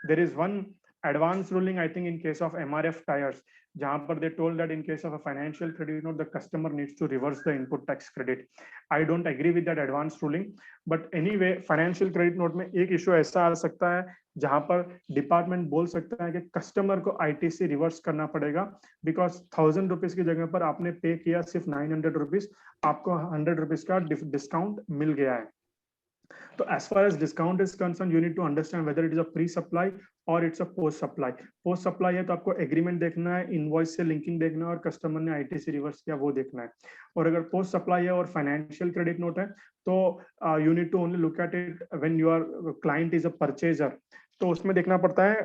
there is one advance ruling I think in case of MRF tires, jahan par they told that in case of a financial credit note the customer needs to reverse the input tax credit. I don't agree with that advance ruling, but anyway financial credit note mein ek issue aisa aa sakta hai jahan par department bol sakta hai ki customer ko ITC reverse karna padega because 1000 rupees की जगह पर आपने पे किया सिर्फ 900 rupees, आपको 100 rupees का discount मिल गया है। So as far as discount is concerned, you need to understand whether it is a pre-supply or it's a post-supply. Post-supply है तो आपको agreement देखना है, invoice से linking देखना है और customer ने ITC reverse किया वो देखना है। और अगर post-supply है और financial credit note है तो you need to only look at it when your client is a purchaser. तो उसमें देखना पड़ता है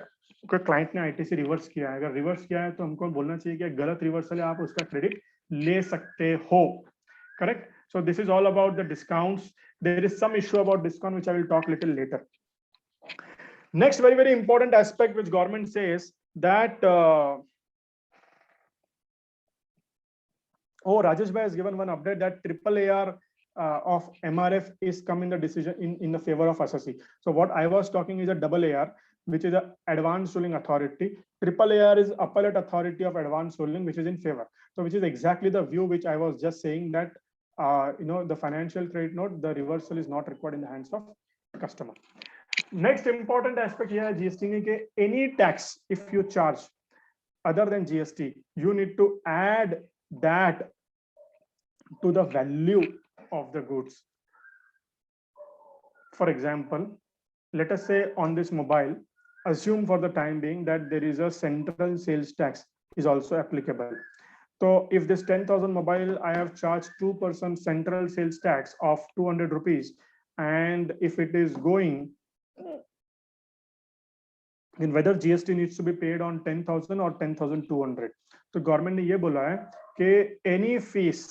कि client ने ITC reverse किया है। अगर reverse किया है तो हमको बोलना चाहिए कि गलत reversal है, आप उसका credit ले सकते हो। Correct? So this is all about the discounts. There is some issue about discount which I will talk little later. Next very important aspect which government says that Rajesh bhai has given one update that AAAR of MRF is coming the decision in the favor of assessee. So what I was talking is a AAR, which is a advanced ruling authority. AAAR is appellate authority of advanced ruling, which is in favor. So which is exactly the view which I was just saying that the financial credit note, the reversal is not required in the hands of customer. Next important aspect here is GST. Any tax, if you charge other than GST, you need to add that to the value of the goods. For example, let us say on this mobile, assume for the time being that there is a central sales tax is also applicable. So if this 10,000 mobile, I have charged 2% central sales tax of 200 rupees. And if it is going, then whether GST needs to be paid on 10,000 or 10,200. So government ने ये बोला है कि any fees,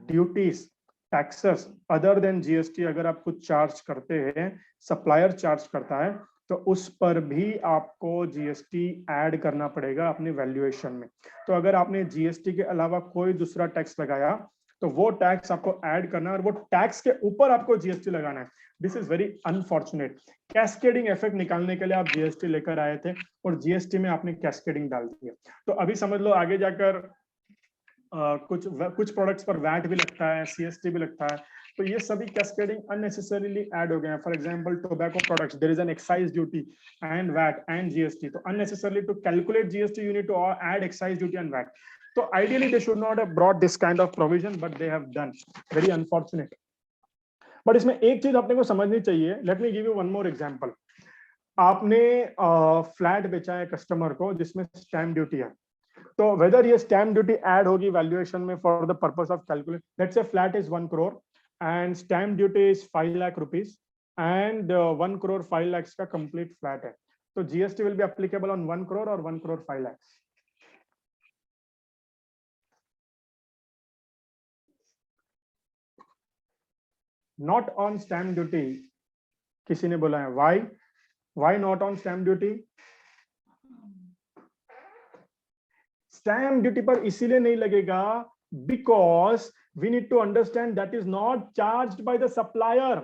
duties, taxes other than GST अगर आप कुछ charge करते हैं, supplier charge करता है, तो उस पर भी आपको जीएसटी ऐड करना पड़ेगा अपनी वैल्यूएशन में। तो अगर आपने जीएसटी के अलावा कोई दूसरा टैक्स लगाया तो वो टैक्स आपको ऐड करना और वो टैक्स के ऊपर आपको जीएसटी लगाना है। This is very unfortunate. Cascading effect निकालने के लिए आप जीएसटी लेकर आए थे और जीएसटी में आपने कैस्केडिंग डाल दी है। तो अभी समझ लो आगे जाकर कुछ प्रोडक्ट्स पर वैट भी लगता है, सीएसटी भी लगता है, तो ये सभी कैस्केडिंग अननेसेसरीली ऐड हो गए हैं। For example tobacco products, there is an excise duty and VAT and GST, तो unnecessarily to calculate GST you need to add excise duty and VAT. तो ideally they should not have brought this kind of provision, but they have done, very unfortunate. But इसमें एक चीज अपने को समझनी चाहिए, let me give you one more example. आपने flat बेचा है कस्टमर को जिसमें स्टैम्प ड्यूटी है, तो वेदर ये स्टैम्प ड्यूटी ऐड होगी वैल्यूएशन में for the purpose of calculate, let's say flat is 1 crore and stamp duty is 5 lakh rupees and 1 crore 5 lakhs का complete flat है, तो GST will be applicable on 1 crore or 1 crore 5 lakhs? Not on stamp duty, किसी ने बोला है, why not on stamp duty? Stamp duty पर इसीलिए नहीं लगेगा because we need to understand that is not charged by the supplier.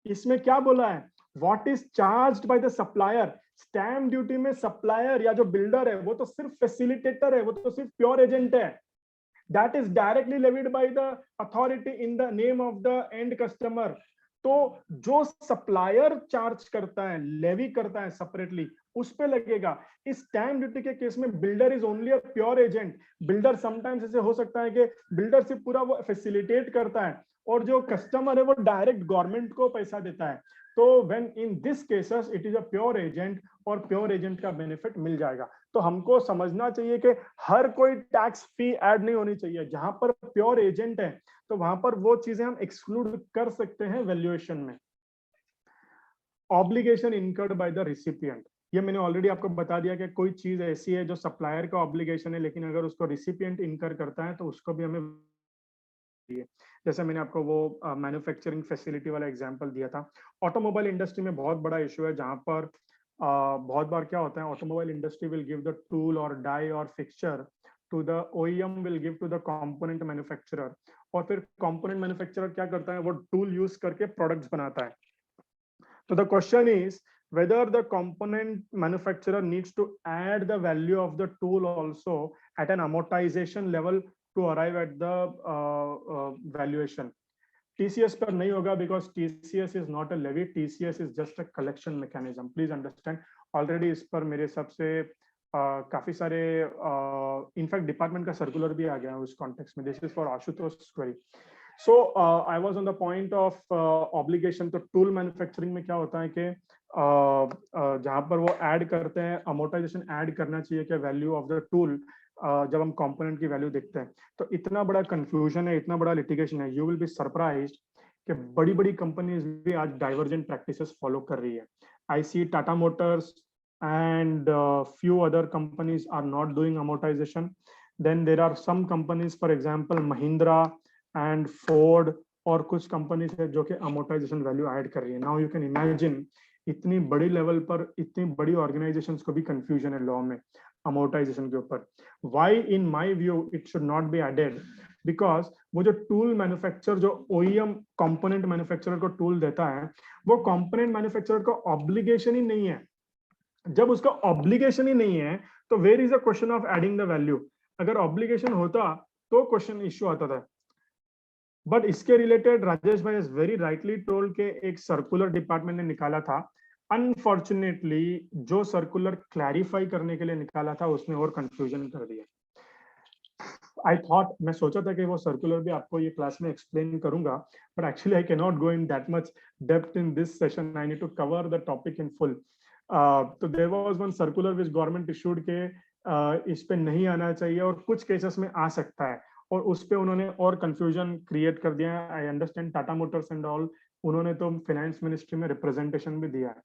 इसमें क्या बोला है, what is charged by the supplier? Stamp duty में सप्लायर या जो बिल्डर है वो तो सिर्फ फैसिलिटेटर है, वो तो सिर्फ प्योर एजेंट है। that is directly levied by the authority in the name of the end customer. तो जो सप्लायर चार्ज करता है, लेवी करता है सेपरेटली, उस पे लगेगा। इस स्टैम्प ड्यूटी के केस में builder is only a pure agent. Builder sometimes ऐसे हो सकता है कि बिल्डर सिर्फ पूरा वो फैसिलिटेट करता है और जो कस्टमर है वो डायरेक्ट गवर्नमेंट को पैसा देता है। तो when in this cases it is a pure agent और प्योर एजेंट का बेनिफिट मिल जाएगा। तो हमको समझना चाहिए कि हर कोई टैक्स फी ऐड नहीं होनी चाहिए। जहां पर प्योर एजेंट है तो वहां पर वो चीजें हम एक्सक्लूड कर सकते हैं वैल्यूएशन में। Obligation incurred by the recipient, ये मैंने ऑलरेडी आपको बता दिया कि कोई चीज ऐसी है जो सप्लायर का ऑब्लिगेशन है, लेकिन अगर उसको रिसिपिएंट इनकर करता है तो उसको भी हमें है। जैसे मैंने आपको वो मैन्युफैक्चरिंग फैसिलिटी वाला एग्जांपल दिया था। ऑटोमोबाइल इंडस्ट्री में बहुत बड़ा इशू है, जहां पर बहुत बार क्या होता है, automobile industry will give the tool और डाई और fixture to the OEM will give to the component manufacturer, और फिर कंपोनेंट मैन्युफैक्चरर क्या करता है, वो टूल यूज करके प्रोडक्ट्स बनाता है। तो the question is whether the component manufacturer needs to add the value of the tool also at an amortization level to arrive at the valuation. TCS पर नहीं होगा because TCS is not a levy, TCS is just a collection mechanism. Please understand. Already इस पर मेरे सबसे काफी सारे in fact department का सर्कुलर भी आ गया है उस कॉन्टेक्स्ट में. This is for Ashutosh query. So I was on the point of obligation. तो टूल मैन्युफैक्चरिंग में क्या होता है कि जहां पर वो ऐड करते हैं, अमोर्टाइजेशन ऐड करना चाहिए क्या वैल्यू ऑफ द टूल जब हम कंपोनेंट की वैल्यू देखते हैं. तो इतना बड़ा कंफ्यूजन है, इतना बड़ा लिटिगेशन है. यू विल बी सरप्राइज्ड कि बड़ी बड़ी कंपनीज भी आज डाइवर्जेंट प्रैक्टिसेस फॉलो कर रही है. I see Tata motors and few other companies are not doing amortization. Then there are some companies, for example Mahindra and Ford, और कुछ कंपनीज है जो कि amortization वैल्यू ऐड कर रही है. नाउ यू कैन इमेजिन इतनी बड़ी लेवल पर इतनी बड़ी ऑर्गेनाइजेशंस को भी कंफ्यूजन है लॉ में amortization के ऊपर. Why in my view it should not be added? Because वो जो टूल मैन्युफैक्चर, जो OEM कंपोनेंट मैन्युफैक्चरर को टूल देता है, वो कंपोनेंट मैन्युफैक्चरर को ऑब्लिगेशन ही नहीं है. जब उसका ऑब्लिगेशन ही नहीं है तो where is a question of adding the value. अगर ऑब्लिगेशन होता तो क्वेश्चन इश्यू आता था. बट इसके रिलेटेड राजेश भाई इज वेरी राइटली टोल्ड के एक सर्कुलर डिपार्टमेंट ने निकाला था. अनफॉर्चुनेटली जो सर्कुलर क्लैरिफाई करने के लिए निकाला था उसने और कंफ्यूजन कर दिया. आई थॉट, मैं सोचा था कि वो सर्कुलर भी आपको ये क्लास में एक्सप्लेन करूंगा, but actually I can not go in that much depth in this session. I need to cover the topic in full. तो there was one circular which government issued के इस पे नहीं आना चाहिए और कुछ केसेस में आ सकता है, और उस पे उन्होंने और कंफ्यूजन क्रिएट कर दिया है. I understand Tata Motors and all, उन्होंने तो फाइनेंस मिनिस्ट्री में रिप्रेजेंटेशन भी दिया है.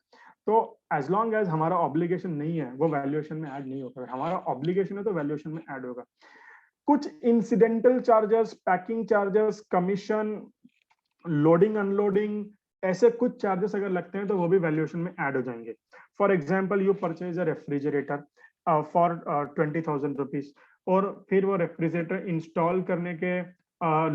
तो एज लॉन्ग एज हमारा ऑब्लिगेशन नहीं है वो वैल्यूएशन में ऐड नहीं होगा. हमारा ऑब्लिगेशन है तो वैल्यूएशन में ऐड होगा. कुछ incidental charges, packing charges, commission, loading unloading, ऐसे कुछ चार्जेस अगर लगते हैं तो वो भी वैल्यूएशन में ऐड हो जाएंगे. For example you purchase a refrigerator for 20,000 rupees, और फिर वो रेफ्रिजरेटर इंस्टॉल करने के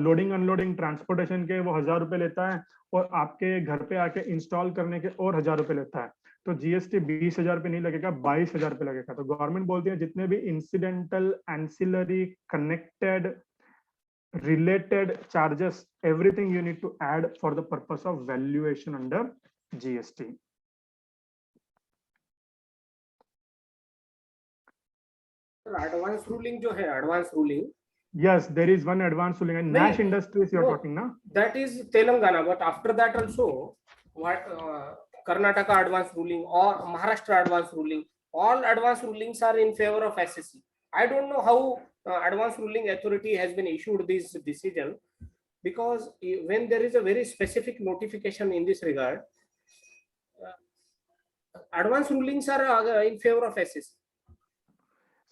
लोडिंग अनलोडिंग ट्रांसपोर्टेशन के वो 1,000 रुपए लेता है, और आपके घर पे आके इंस्टॉल करने के और 1,000 रुपए लेता है. तो जीएसटी 20,000 रुपए नहीं लगेगा, 22,000 रुपए लगेगा. तो गवर्नमेंट बोलती है जितने भी incidental, ancillary, connected, related charges, everything you need to add for the purpose of valuation under GST. Advance ruling जो है, advance ruling, yes, there is one advanced ruling, and Nash Industries you're talking now, that is Telangana, but after that also what Karnataka advanced ruling or Maharashtra advanced ruling, all advanced rulings are in favor of SSC. I don't know how advanced ruling authority has been issued this decision, because when there is a very specific notification in this regard, advanced rulings are in favor of SSC.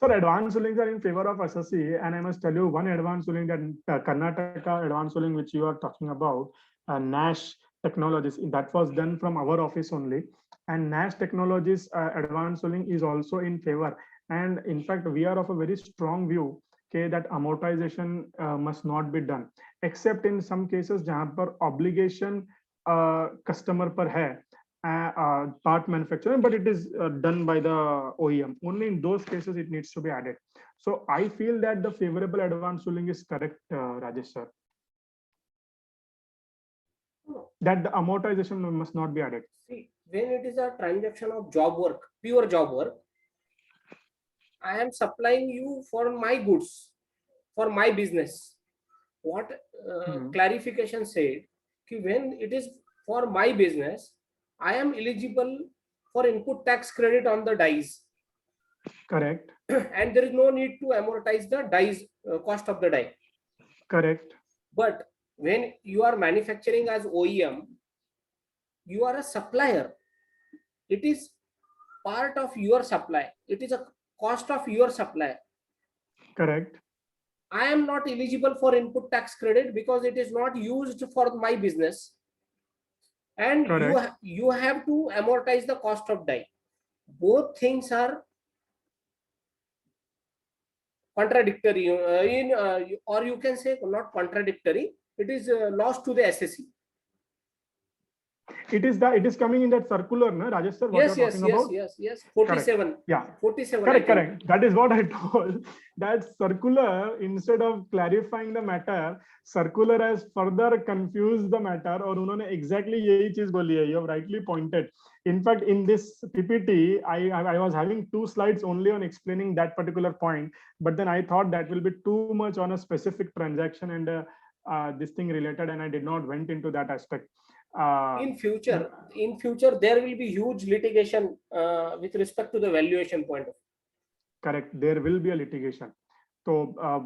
Sir, advanced rulings are in favor of SSC, and I must tell you one advanced ruling, that Karnataka advanced ruling which you are talking about, Nash Technologies, that was done from our office only, and Nash Technologies advanced ruling is also in favor. And in fact we are of a very strong view that amortization must not be done except in some cases jahan par obligation customer par hai, part manufacturer, but it is done by the OEM. Only in those cases it needs to be added. So I feel that the favorable advance ruling is correct, Rajesh sir, that the amortization must not be added. See, when it is a transaction of job work, pure job work, I am supplying you for my goods, for my business. What clarification said, when it is for my business, I am eligible for input tax credit on the dies. Correct. And there is no need to amortize the dies, cost of the die. Correct. But when you are manufacturing as OEM, you are a supplier. It is part of your supply. It is a cost of your supply. Correct. I am not eligible for input tax credit because it is not used for my business. And Correct. you have to amortize the cost of die. Both things are contradictory or you can say not contradictory. It is lost to the SSE. It is coming in that circular, na, Rajesh sir, what Yes, you're yes, talking yes, about? yes, yes. 47. Correct. Yeah. 47. Correct, correct. That is what I told. That circular, instead of clarifying the matter, circular has further confused the matter. और उन्होंने exactly यही चीज बोली है. You have rightly pointed. In fact, in this PPT, I was having 2 slides only on explaining that particular point, but then I thought that will be too much on a specific transaction and this thing related, and I did not went into that aspect. In future there will be huge litigation with respect to the valuation point of view. Correct, there will be a litigation. So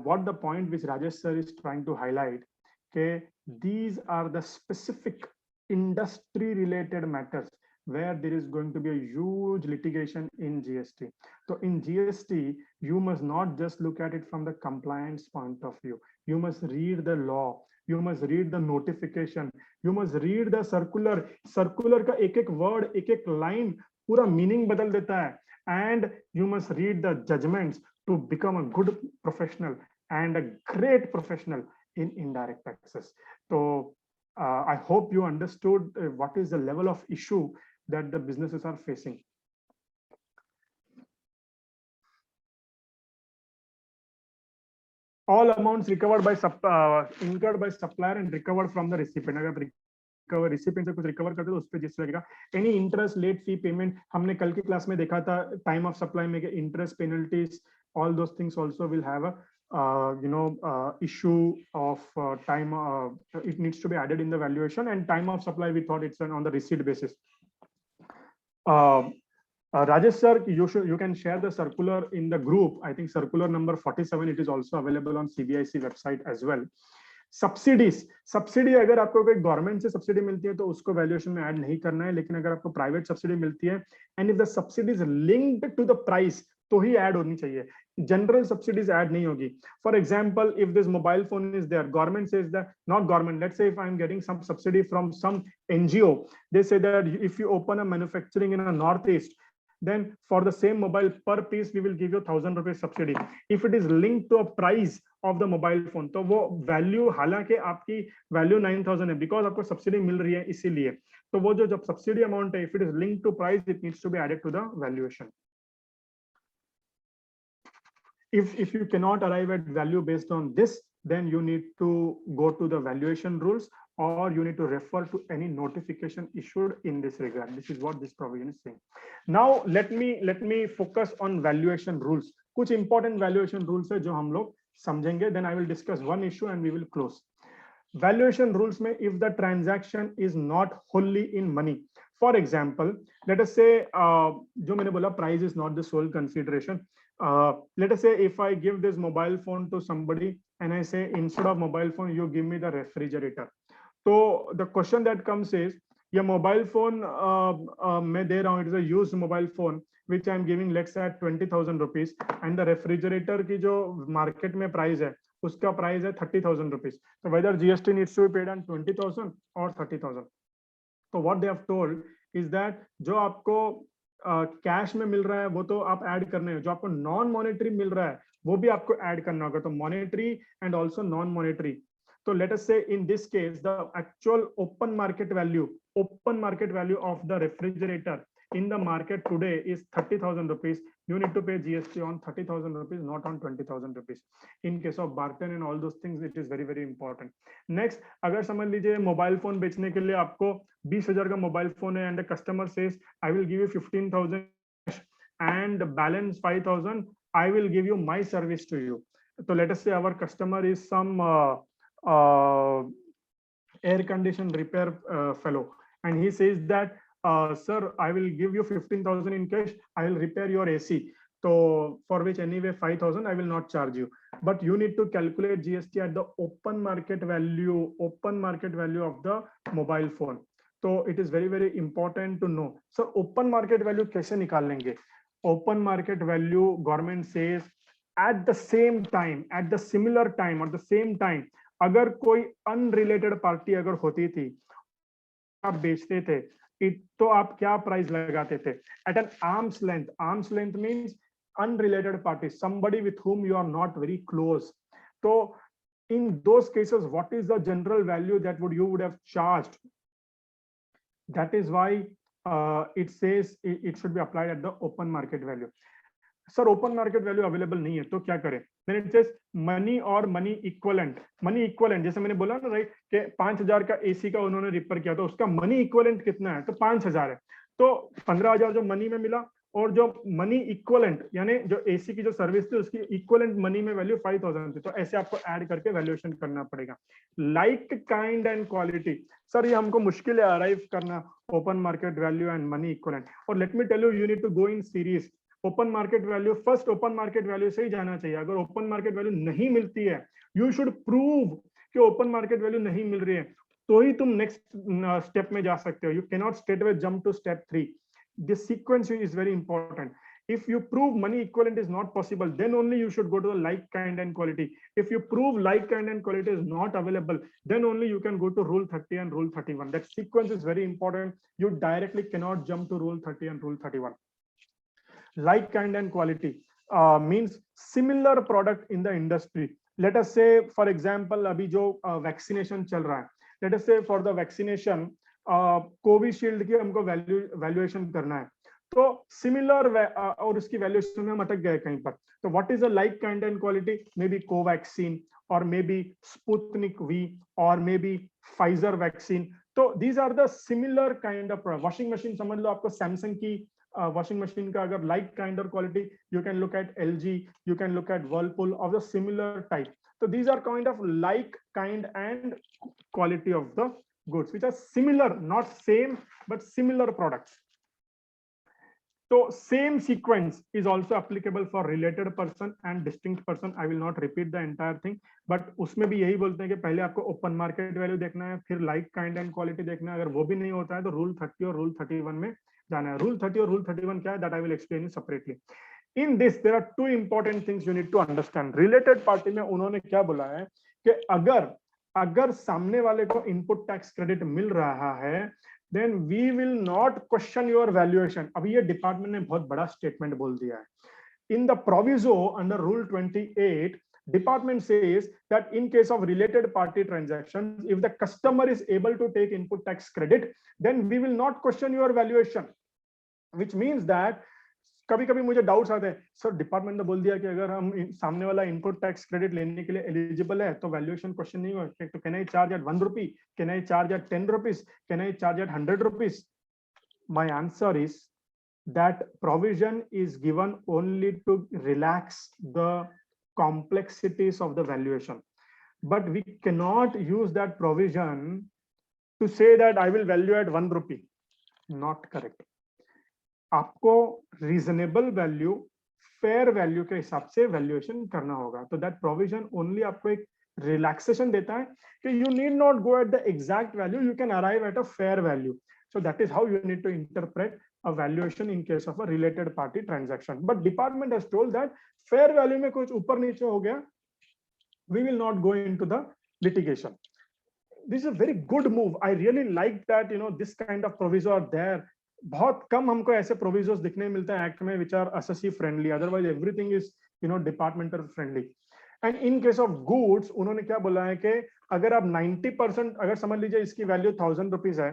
what the point which Rajesh sir is trying to highlight, okay, these are the specific industry related matters where there is going to be a huge litigation in GST. So in GST, you must not just look at it from the compliance point of view. You must read the law. You must read the notification. You must read the circular. Circular का एक word, एक line पूरा meaning बदल देता है. And you must read the judgments to become a good professional and a great professional in indirect taxes. So I hope you understood what is the level of issue that the businesses are facing. All amounts recovered by incurred by supplier and recovered from the recipient. अगर recipient से कुछ recover करते तो उस पे जिस लगेगा. Any interest, late fee payment, हमने कल की क्लास में देखा था time of supply में interest penalties, all those things also will have a issue of time. It needs to be added in the valuation, and time of supply we thought it's on the receipt basis. Rajesh sir, you can share the circular in the group. I think circular number 47, it is also available on CBIC website as well. Subsidy अगर आपको कोई government से subsidy मिलती है तो उसको valuation में add नहीं करना है, लेकिन अगर आपको प्राइवेट सब्सिडी मिलती है and if the subsidy is linked to the price तो ही ऐड होनी चाहिए. जनरल सब्सिडीज ऐड नहीं होगी. For example, if this mobile phone is there, government says that, not government, let's say if I am getting some subsidy from some NGO, they say that if you open a manufacturing in a North East, then for the same mobile per piece we will give you 1,000 rupees subsidy. If it is linked to a price of the mobile phone, तो वो value, हालांकि आपकी value 9,000 है, because आपको subsidy मिल रही है इसीलिए, तो वो जो जब सब्सिडी अमाउंट है, if it is linked to price, it needs to be added to the valuation. If you cannot arrive at value based on this, then you need to go to the valuation rules, or you need to refer to any notification issued in this regard. This is what this provision is saying. Now let me focus on valuation rules. कुछ important valuation rules है जो हम लोग समझेंगे. Then I will discuss one issue and we will close. Valuation rules में, if the transaction is not wholly in money, for example, let us say जो मैंने बोला price is not the sole consideration. Let us say if I give this mobile phone to somebody and I say instead of mobile phone you give me the refrigerator. So the question that comes is, ये mobile phone मैं दे रहा हूँ, it is a used mobile phone which I am giving let's say at 20,000 rupees, and the refrigerator की जो market में price है उसका price है 30,000 rupees. So whether GST needs to be paid on 20,000 or 30,000. So what they have told is that जो आपको cash में मिल रहा है वो तो आप ऐड करने हैं, जो आपको नॉन मॉनेटरी मिल रहा है वो भी आपको ऐड करना होगा. तो monetary and also non monetary. So let us say in this case the actual open market value of the refrigerator in the market today is 30,000 rupees. You need to pay GST on 30,000 rupees, not on 20,000 rupees. In case of bargain and all those things, it is very very important. Next, अगर समझ लीजिए mobile phone बेचने के लिए आपको 20,000 का mobile phone है, and the customer says I will give you 15,000 and balance 5,000 I will give you my service to you. So let us say our customer is some air condition repair fellow, and he says that sir, I will give you 15,000 in cash, I will repair your AC, so for which anyway 5,000 I will not charge you, but you need to calculate GST at the open market value of the mobile phone. तो it is very very important to know. Sir open market value कैसे निकालेंगे? Open market value government says at the same time, at the similar time or the same time, अगर कोई unrelated party अगर होती थी, आप बेचते थे, तो आप क्या प्राइस लगाते थे? At an arm's length. Arm's length means unrelated party, somebody with whom you are not very close. तो in those cases, what is the general value that you would have charged? That is why it says it should be applied at the open market value. Sir open market value available नहीं है तो क्या करें? Then it says money और money equivalent. Money equivalent जैसे मैंने बोला ना राइट कि 5000 का एसी का उन्होंने रिपेयर किया तो उसका मनी इक्विवेलेंट कितना है? तो 5000 है। तो 15000 जो मनी में मिला और जो मनी इक्विवेलेंट यानी जो एसी की जो सर्विस थी उसकी इक्विवेलेंट मनी में वैल्यू 5000 थी। तो ऐसे आपको ऐड करके वैल्यूएशन करना पड़ेगा। Like kind and quality, sir ये हमको मुश्किल है अराइव करना open market value and money equivalent. और let me tell you need to go in series. Open market value first open market value से ही जाना चाहिए। अगर ओपन मार्केट वैल्यू नहीं मिलती है, यू शुड प्रूव कि ओपन मार्केट वैल्यू नहीं मिल रही है, तो ही तुम नेक्स्ट स्टेप में जा सकते हो। You can not straight away jump to step 3। This sequence is very important. If you prove money equivalent is not possible, then only you should go to the like, kind, and quality. If you prove like, kind, and quality is not available, then only you can go to Rule 30 and Rule 31. That sequence is very important. You directly cannot jump to Rule 30 and Rule 31. Like, kind, and quality means similar product in the industry. Let us say, for example, अभी जो vaccination चल रहा है, let us say for the vaccination Covishield की हमको valuation करना है, तो सिमिलर और उसकी वैल्यूएशन में हम अटक गए कहीं पर। तो what is a like, kind and quality? May be Covaxin or may be Sputnik V or may be Pfizer vaccine. तो these are the similar kind of. Washing machine समझ लो, आपको सैमसंग की वॉशिंग मशीन का अगर like, kind और quality, you can look at LG, you can look at Whirlpool of the similar type. तो these are kind of like, kind and quality of the goods which are similar, not same but similar products. So same sequence is also applicable for related person and distinct person. I will not repeat the entire thing, but उसमें भी यही बोलते हैं कि पहले आपको open market value देखना है, फिर लाइक, काइंड एंड क्वालिटी देखना है। अगर वो भी नहीं होता है तो रूल 30 और रूल 31 में जाना है। रूल 30 और रूल 31 क्या है, that I will explain you separately. In this there are two important things you need to understand. Related party में उन्होंने क्या बोला है कि अगर सामने वाले को इनपुट टैक्स क्रेडिट मिल रहा है, then we will not question your valuation. अभी ये डिपार्टमेंट ने बहुत बड़ा स्टेटमेंट बोल दिया है। In the proviso under rule 28, department says that in case of related party transactions, if the customer is able to take input tax credit, then we will not question your valuation. Which means that कभी कभी मुझे doubts आते हैं, sir department ने बोल दिया कि अगर हम सामने वाला इनपुट टैक्स क्रेडिट लेने के लिए एलिजिबल है तो वैल्यूएशन क्वेश्चन नहीं होगा। तो can I charge at 1 rupee, can I charge at 10 rupees, can I charge at 100 rupees? My answer is that provision is given only to relax the complexities of the valuation, but we can not use that provision to say that I will value at 1 rupee. Not correct. आपको reasonable value, fair value के हिसाब से valuation करना होगा। तो that provision only आपको एक relaxation देता है कि you need not go at the exact value, you can arrive at a fair value. So that is how you need to interpret a valuation in case of a related party transaction. But department has told that fair value में कुछ ऊपर नीचे हो गया, we will not go into the litigation. This is a very good move. I really like that, this kind of proviso are there. बहुत कम हमको ऐसे प्रोविजोस दिखने मिलते हैं एक्ट में which are assessee friendly, otherwise everything is departmental friendly. And in case of goods उन्होंने क्या बोला है कि अगर आप 90%, अगर समझ लीजिए इसकी वैल्यू 1000 रुपीज है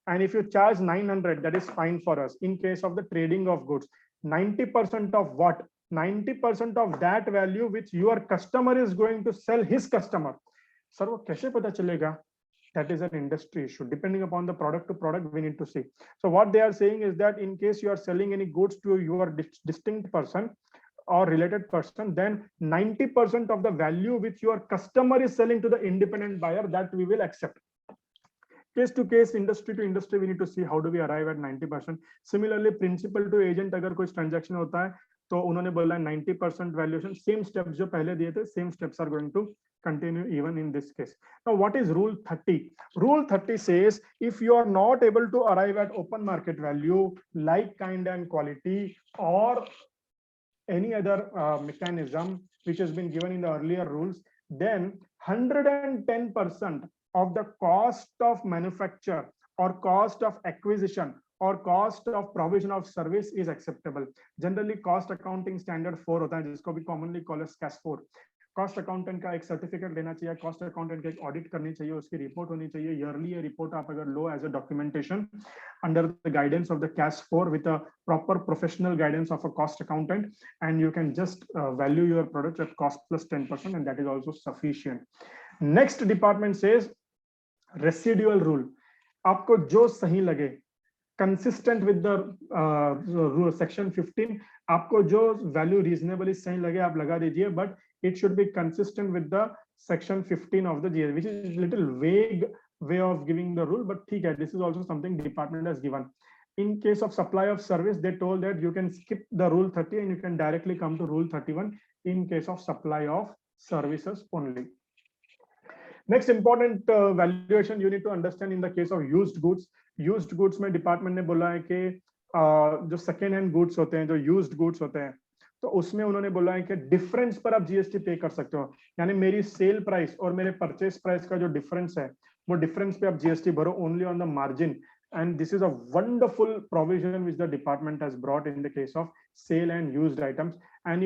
and if you charge 900, that is fine for us. In case of the trading of goods 90% of what, 90% of that value which your customer is going to sell his customer. Sir वो कैसे पता चलेगा? That is an industry issue. Depending upon the product to product, we need to see. So what they are saying is that in case you are selling any goods to your distinct person or related person, then 90% of the value which your customer is selling to the independent buyer, that we will accept. Case to case, industry to industry, we need to see how do we arrive at 90%. Similarly, principal to agent अगर कोई transaction होता है तो उन्होंने बोला 90% valuation, same steps जो पहले दिए थे, same steps are going to continue even in this case. Now, what is Rule 30? Rule 30 says if you are not able to arrive at open market value, like, kind, and quality, or any other mechanism which has been given in the earlier rules, then 110% of the cost of manufacture or cost of acquisition or cost of provision of service is acceptable. Generally, cost accounting standard 4 होता है, जिसको भी commonly call as CAS 4. Cost accountant का एक certificate लेना चाहिए, cost accountant की एक ऑडिट करनी चाहिए, उसकी रिपोर्ट होनी चाहिए ईयरली। ये रिपोर्ट आप अगर लो as a documentation under the guidance of the CAS 4 with a proper professional guidance of a cost accountant, and you can just value your product at cost plus 10%, and that is also sufficient. Next department says residual rule. आपको जो सही लगे, consistent with the section 15, आपको जो value reasonably सही लगे आप लगा दीजिए, but it should be consistent with the section 15 of the GST, which is little vague way of giving the rule, but ठीक है, this is also something department has given. In case of supply of service, they told that you can skip the Rule 30 and you can directly come to Rule 31 in case of supply of services only. Next important valuation you need to understand in the case of used goods. Used goods में department ने बोला है कि जो second hand goods होते हैं, जो used goods होते हैं, तो उसमें उन्होंने बोला है कि डिफरेंस पर आप जीएसटी पे कर सकते हो। यानी मेरी सेल प्राइस और मेरे परचेस प्राइस का जो डिफरेंस है, वो डिफरेंस पे आप जीएसटी भरो only on the margin. And this is a wonderful provision which the department has brought in the case of sale and used items. And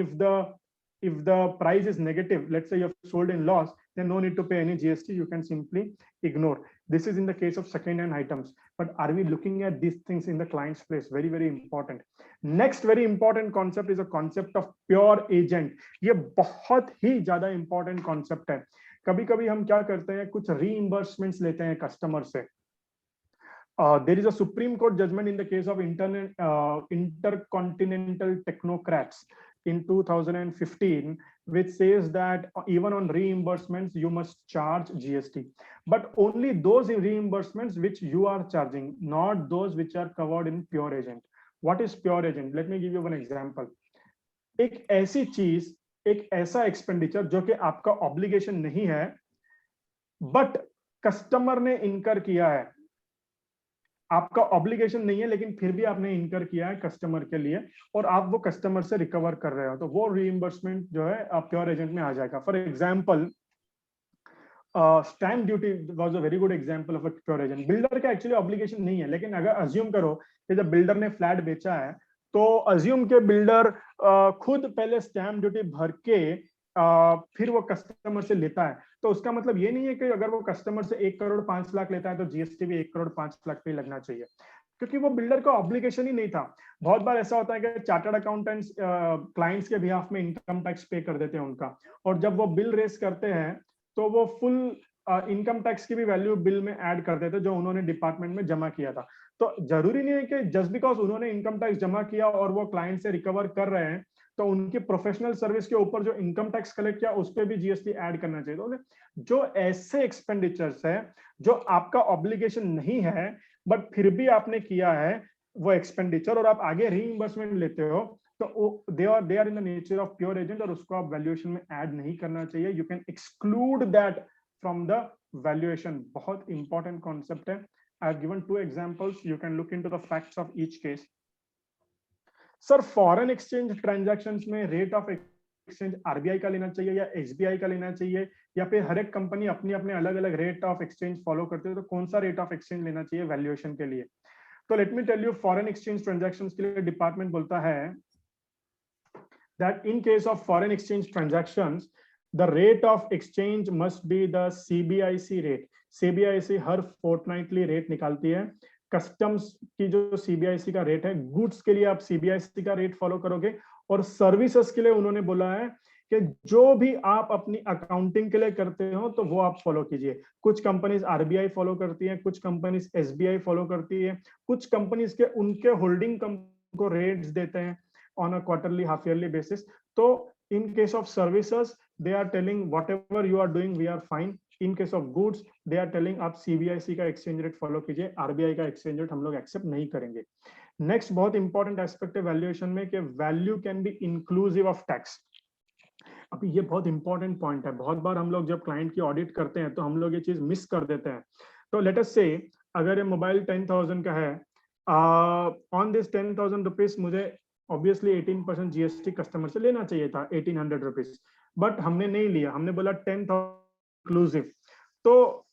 if the price is negative, let's say you have sold in loss, then no need to pay any GST, you can simply ignore. This is in the case of second hand items, but are we looking at these things in the client's place? Very, very important. Next very important concept is a concept of pure agent. ये बहुत ही ज्यादा important concept है। कभी कभी हम क्या करते हैं, कुछ reimbursements लेते हैं कस्टमर से। There is a Supreme Court judgment in the case of Intercontinental Technocrats in 2015, which says that even on reimbursements, you must charge GST, but only those reimbursements which you are charging, not those which are covered in pure agent. What is pure agent? Let me give you one example. एक ऐसी चीज, एक ऐसा expenditure जो कि आपका obligation नहीं है, बट कस्टमर ने इनकर किया है। आपका ऑब्लिगेशन नहीं है, लेकिन फिर भी आपने इनकर किया है कस्टमर के लिए, और आप वो कस्टमर से रिकवर कर रहे हो, तो वो रीइंबर्समेंट जो है आप प्योर एजेंट में आ जाएगा। For example, stamp duty was a very good example of a pure agent. Builder का एक्चुअली ऑब्लिगेशन नहीं है, लेकिन अगर अज्यूम करो कि जब बिल्डर ने फ्लैट बेचा है, तो अज्यूम के बिल्डर खुद पहले स्टैम्प ड्यूटी भर के फिर वो कस्टमर से लेता है, तो उसका मतलब ये नहीं है कि अगर वो कस्टमर से 1 करोड़ 5 लाख लेता है तो जीएसटी भी 1 करोड़ 5 लाख पे लगना चाहिए, क्योंकि वो बिल्डर का ऑब्लिगेशन ही नहीं था। बहुत बार ऐसा होता है कि चार्टर्ड अकाउंटेंट्स क्लाइंट्स के बिहाफ में इनकम टैक्स पे कर देते हैं उनका, और जब वो बिल रेस करते हैं तो वो फुल इनकम टैक्स की भी वैल्यू बिल में ऐड कर देते हैं जो उन्होंने डिपार्टमेंट में जमा किया था। तो जरूरी नहीं है कि जस्ट बिकॉज उन्होंने इनकम टैक्स जमा किया और वो क्लाइंट से रिकवर कर रहे हैं तो उनकी प्रोफेशनल सर्विस के ऊपर जो इनकम टैक्स कलेक्ट किया उस पर भी जीएसटी ऐड करना चाहिए। तो जो ऐसे एक्सपेंडिचर्स है जो आपका ऑब्लिगेशन नहीं है बट फिर भी आपने किया है वो एक्सपेंडिचर, और आप आगे रीइंबर्समेंट लेते हो, तो they are in the nature of pure agent, और उसको आप वैल्यूएशन में ऐड नहीं करना चाहिए। You can exclude that from the valuation. बहुत इंपॉर्टेंट कॉन्सेप्ट है। I have given 2 examples, you can look into the facts of each case. Sir, foreign exchange transactions में रेट ऑफ एक्सचेंज आरबीआई का लेना चाहिए या एसबीआई का लेना चाहिए, या फिर हर एक कंपनी अपनी अपने अलग अलग रेट ऑफ एक्सचेंज फॉलो करती है, तो कौन सा रेट ऑफ एक्सचेंज लेना चाहिए वैल्यूएशन के लिए? तो let me tell you, foreign exchange transactions के लिए डिपार्टमेंट बोलता है that in case of foreign exchange transactions, the rate of exchange must be the CBIC rate. CBIC her fortnightly rate निकालती है। कस्टम्स की जो CBIC का रेट है, गुड्स के लिए आप CBIC का रेट फॉलो करोगे, और सर्विसेज के लिए उन्होंने बोला है कि जो भी आप अपनी अकाउंटिंग के लिए करते हो तो वो आप फॉलो कीजिए। कुछ कंपनीज आरबीआई फॉलो करती है, कुछ कंपनीज एसबीआई फॉलो करती है, कुछ कंपनीज के उनके होल्डिंग कंपनी को रेट्स देते हैं on a quarterly half yearly basis. So in case of services they are telling whatever you are doing we are fine. In case of goods they are telling आप CBIC का exchange rate follow कीजिए, RBI का exchange rate हम लोग accept नहीं करेंगे। Next बहुत important aspect है वैल्यूएशन में कि value can be inclusive of tax. अभी ये बहुत इंपॉर्टेंट पॉइंट है, बहुत बार हम लोग जब क्लाइंट की ऑडिट करते हैं तो हम लोग ये चीज मिस कर देते हैं। तो लेट अस से अगर ये मोबाइल 10,000 का है, ऑन दिस 10,000 रुपीज मुझे ऑब्वियसली 18% जीएसटी कस्टमर से लेना चाहिए था, 1800 रुपीज, बट हमने नहीं लिया, हमने बोला 10,000 inclusive. तो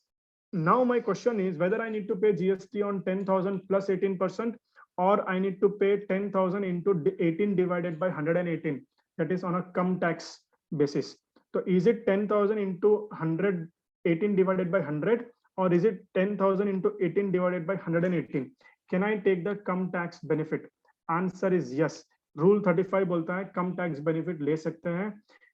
now my question is whether I need to pay GST on 10,000 plus 18% or I need to pay 10,000 into 18 divided by 118, that is on a cum tax basis. So is it 10,000 into 118 divided by 100 or is it 10,000 into 18 divided by 118? Can I take the cum tax benefit? Answer is yes. Rule 35 बोलता है कम tax benefit ले सकते हैं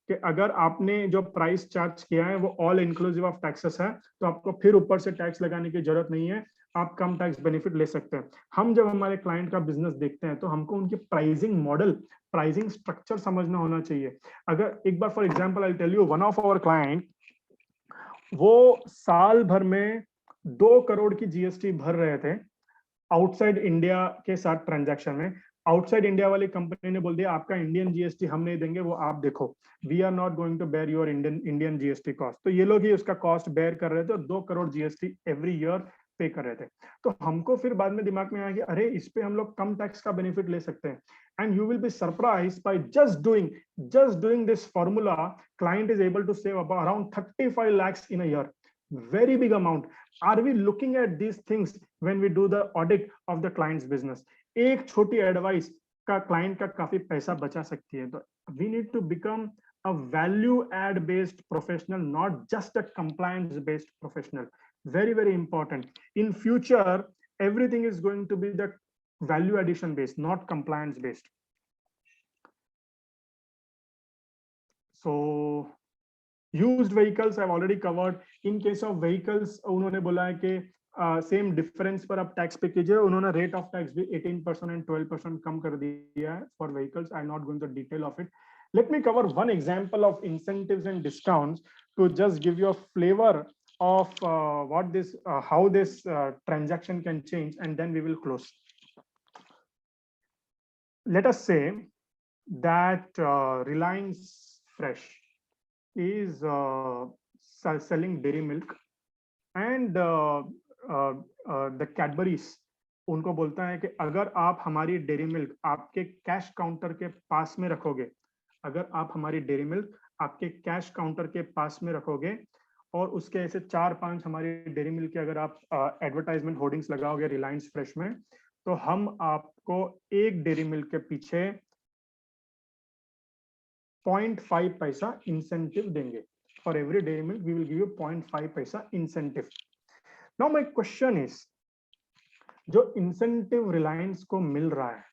कि अगर आपने जो price charge किया है वो ऑल इंक्लूसिव ऑफ टैक्सेस है तो आपको फिर ऊपर से टैक्स लगाने की जरूरत नहीं है, आप कम टैक्स बेनिफिट ले सकते हैं। हम जब हमारे क्लाइंट का बिजनेस देखते हैं तो हमको उनकी प्राइसिंग मॉडल, प्राइसिंग स्ट्रक्चर समझना होना चाहिए। अगर एक बार for example I tell you, one of our client, वो साल भर में 2 करोड़ की जीएसटी भर रहे थे आउटसाइड इंडिया के साथ ट्रांजैक्शन में। आउटसाइड इंडिया वाली कंपनी ने बोल दिया आपका इंडियन जीएसटी हम नहीं देंगे, वो आप देखो, we are not going to bear your Indian GST cost. तो ये लोग ही उसका कॉस्ट बेयर कर रहे थे और 2 करोड़ जीएसटी एवरी ईयर पे कर रहे थे। तो हमको फिर बाद में दिमाग में आया कि अरे इस पे हम लोग कम टैक्स का बेनिफिट ले सकते हैं। And you will be surprised by just doing this formula, client is able to save around 35 lakhs in a year. Very big amount. Are we looking at these things when we do the audit of the client's business? एक छोटी advice का client का काफी पैसा बचा सकती है। तो we need to become a value add based professional, not just a compliance based professional. Very very important. In future everything is going to be the value addition based, not compliance based. So used vehicles I've already covered. In case of vehicles उन्होंने बोला है कि same difference पर आप tax पे कीजिए। उन्होंने rate of tax भी 18% एंड 12% कम कर दिया है for vehicles. I am not going to detail of it. Let me cover one example of incentives and discounts to just give you a flavor of what this how this transaction can change, and then we will close. Let us say that Reliance Fresh is selling dairy milk and the Cadbury's उनको बोलता है कि अगर आप हमारी dairy milk आपके cash counter के पास में रखोगे, अगर आप हमारी डेयरी मिल्क आपके कैश काउंटर के पास में रखोगे और उसके ऐसे 4-5 हमारी डेयरी मिल्क के अगर आप एडवर्टाइजमेंट होर्डिंग्स लगाओगे रिलायंस फ्रेश में, तो हम आपको एक डेयरी मिल्क के पीछे 0.5 पैसा इंसेंटिव देंगे। For every dairy milk, we will give you 0.5 पैसा incentive. Now my question is, जो incentive Reliance को मिल रहा है,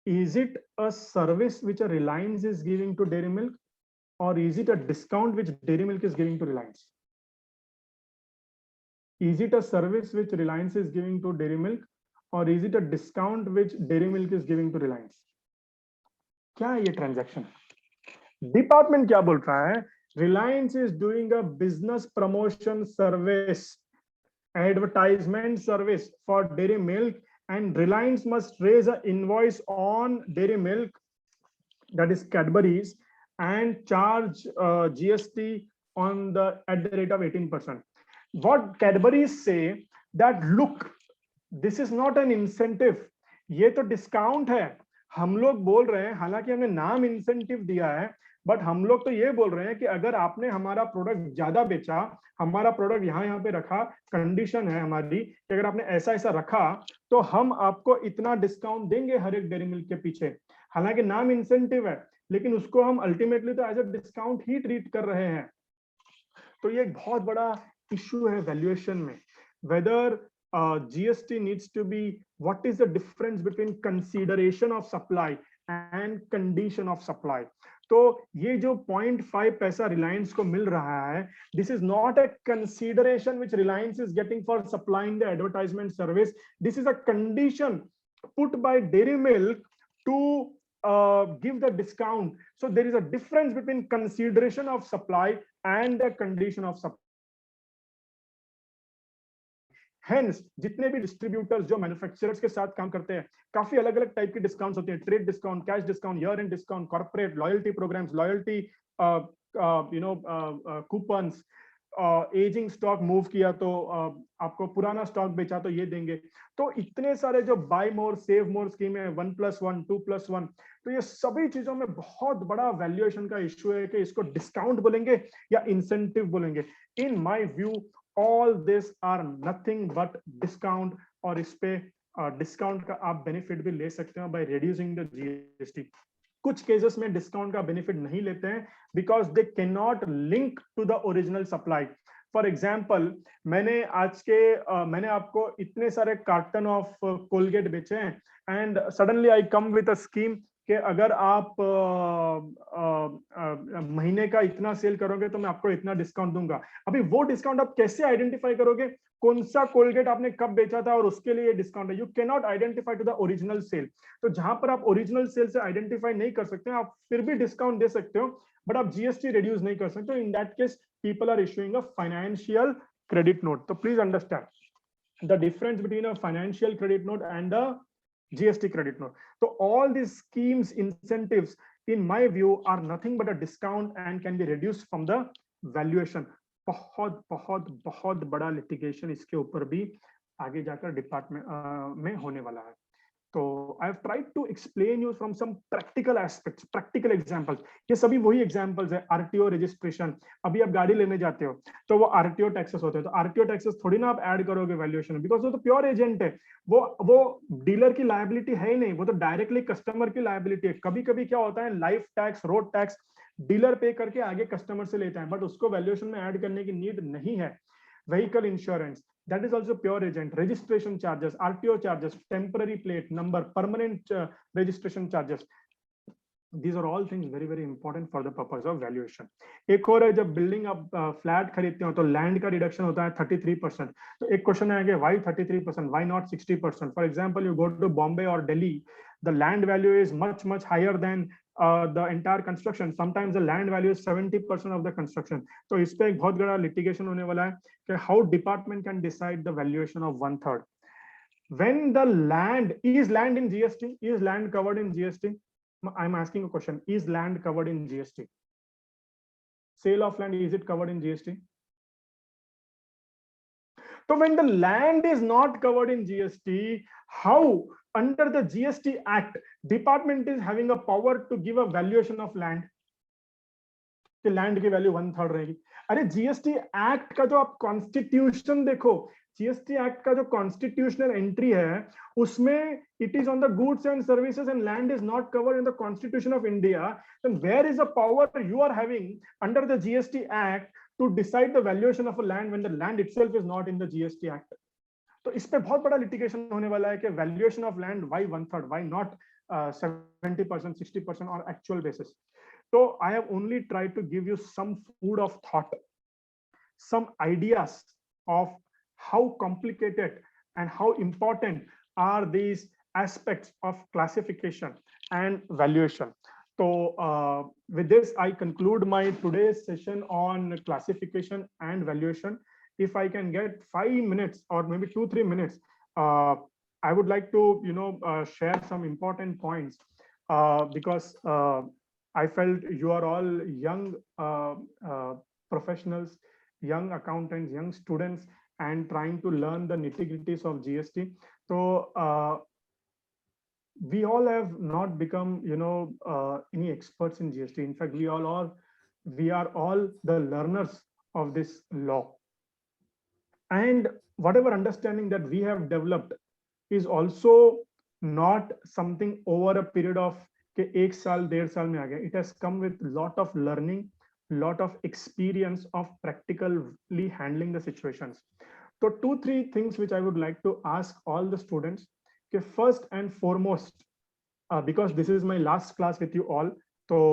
is it a service which a Reliance is giving to dairy milk, or is it a discount which dairy milk is giving to Reliance? Is it a service which Reliance is giving to dairy milk, or is it a discount which dairy milk is giving to Reliance? क्या है ये transaction? Department क्या बोल रहा है? Reliance is doing a business promotion service, advertisement service for Dairy Milk, and Reliance must raise a invoice on Dairy Milk, that is Cadbury's, and charge GST on the at the rate of 18%. What Cadbury's say that look, this is not an incentive, ये तो discount है। हम लोग बोल रहे हैं, हालांकि हमने नाम इंसेंटिव दिया है, बट हम लोग तो ये बोल रहे हैं कि अगर आपने हमारा प्रोडक्ट ज्यादा बेचा, हमारा प्रोडक्ट यहाँ पे रखा, कंडीशन है हमारी कि अगर आपने ऐसा ऐसा रखा तो हम आपको इतना डिस्काउंट देंगे हर एक डेयरी मिल्क के पीछे। हालांकि नाम इंसेंटिव है, लेकिन उसको हम अल्टीमेटली तो एज अ डिस्काउंट ही ट्रीट कर रहे हैं। तो ये एक बहुत बड़ा इश्यू है वैल्यूएशन में, weather GST needs to be, what is the difference between consideration of supply and condition of supply. तो ये जो 0.5 पैसा रिलायंस को मिल रहा है, this is not a consideration which Reliance is getting for supplying the advertisement service. This is a condition put by Dairy Milk to give the discount. So there is a difference between consideration of supply and the condition of supply. Hence, जितने भी distributors जो manufacturers के साथ काम करते हैं, काफी अलग अलग टाइप के डिस्काउंट्स होते हैं, trade discount, cash discount, year end discount, corporate loyalty programmes, loyalty coupons, ageing stock move किया तो आपको पुराना स्टॉक बेचा तो ये देंगे। तो इतने सारे जो बाय मोर सेव मोर स्कीम है, 1+1 2+1, तो ये सभी चीजों में बहुत बड़ा वैल्यूएशन का इश्यू है कि इसको डिस्काउंट बोलेंगे या इंसेंटिव बोलेंगे। In my view all this are nothing but discount, और इस पे डिस्काउंट का आप बेनिफिट भी ले सकते हो बाय रिड्यूसिंग द जीएसटी। कुछ केसेस में डिस्काउंट का बेनिफिट नहीं लेते हैं because they can not link to the original supply. For example, मैंने आपको इतने सारे कार्टन ऑफ कोलगेट बेचे हैं and suddenly I come with a scheme कि अगर आप महीने का इतना सेल करोगे तो मैं आपको इतना डिस्काउंट दूंगा। अभी वो डिस्काउंट आप कैसे आइडेंटिफाई करोगे, कौन सा कोलगेट आपने कब बेचा था और उसके लिए डिस्काउंट है? You can not identify to the original sale. तो जहां पर आप ओरिजिनल सेल से आइडेंटिफाई नहीं कर सकते, आप फिर भी डिस्काउंट दे सकते हो, बट आप जीएसटी रिड्यूस नहीं कर सकते। In that case people are issuing a financial credit note. So please understand the difference between a financial credit note and a GST credit note. So all these schemes, incentives, in my view, are nothing but a discount and can be reduced from the valuation. बहुत बहुत बहुत बड़ा litigation इसके ऊपर भी आगे जाकर department में होने वाला है। तो I have tried to explain you from some practical aspects, practical examples. ये सभी वही एग्जांपल्स है। आरटीओ रजिस्ट्रेशन, अभी आप गाड़ी लेने जाते हो तो वो आरटीओ टैक्सेस होते हैं, तो आरटीओ टैक्सेस थोड़ी ना आप ऐड करोगे वैल्यूएशन में, बिकॉज वो तो प्योर एजेंट है, वो डीलर की लायबिलिटी है ही नहीं, वो तो डायरेक्टली कस्टमर की लायबिलिटी है। कभी कभी क्या होता है, life tax, road tax dealer पे करके आगे कस्टमर से लेता है, बट उसको वैल्यूएशन में ऐड करने की नीड नहीं है। Vehicle insurance, that is also pure agent. Registration charges, RTO charges, temporary plate number, permanent registration charges. These are all things very very important for the purpose of valuation. एक और है, जब building आप flat खरीदते हो तो land का reduction होता है 33%। तो एक क्वेश्चन है कि why 33%, why not 60%? For example, you go to Bombay or Delhi, the land value is much higher than the entire construction. Sometimes the land value is 70% of the construction. तो इस पे एक बहुत बड़ा litigation होने वाला है कि how department can decide the valuation of 1/3. When the land in GST, is land covered in GST? I'm asking a question. Is land covered in GST? Sale of land, is it covered in GST? So when the land is not covered in GST, how under the GST Act, department is having a power to give a valuation of land? कि land की value 1/3 रहेगी। अरे GST act का जो आप constitution देखो, GST act का जो कॉन्स्टिट्यूशनल एंट्री है उसमें it is on the goods and services and land is not covered in the constitution of India. Then where is the power you are having under the GST act to decide the valuation of a land when the land itself is not in the GST act? तो इस पे बहुत बड़ा litigation होने वाला है कि valuation of land, why 1/3, why not 70%, 60% on actual basis. So I have only tried to give you some food of thought, some ideas of how complicated and how important are these aspects of classification and valuation. So with this, I conclude my today's session on classification and valuation. If I can get 5 minutes or maybe 2-3 minutes, I would like to share some important points because I felt you are all young professionals, young accountants, young students, and trying to learn the nitty-gritties of GST. So we all have not become any experts in GST. In fact, we are all the learners of this law. And whatever understanding that we have developed is also not something over a period of कि 1 साल 1.5 साल में आ गया. It has come with lot of learning, lot of experience of practically handling the situations. So 2-3 things which I would like to ask all the students. Okay, first and foremost, because this is my last class with you all, so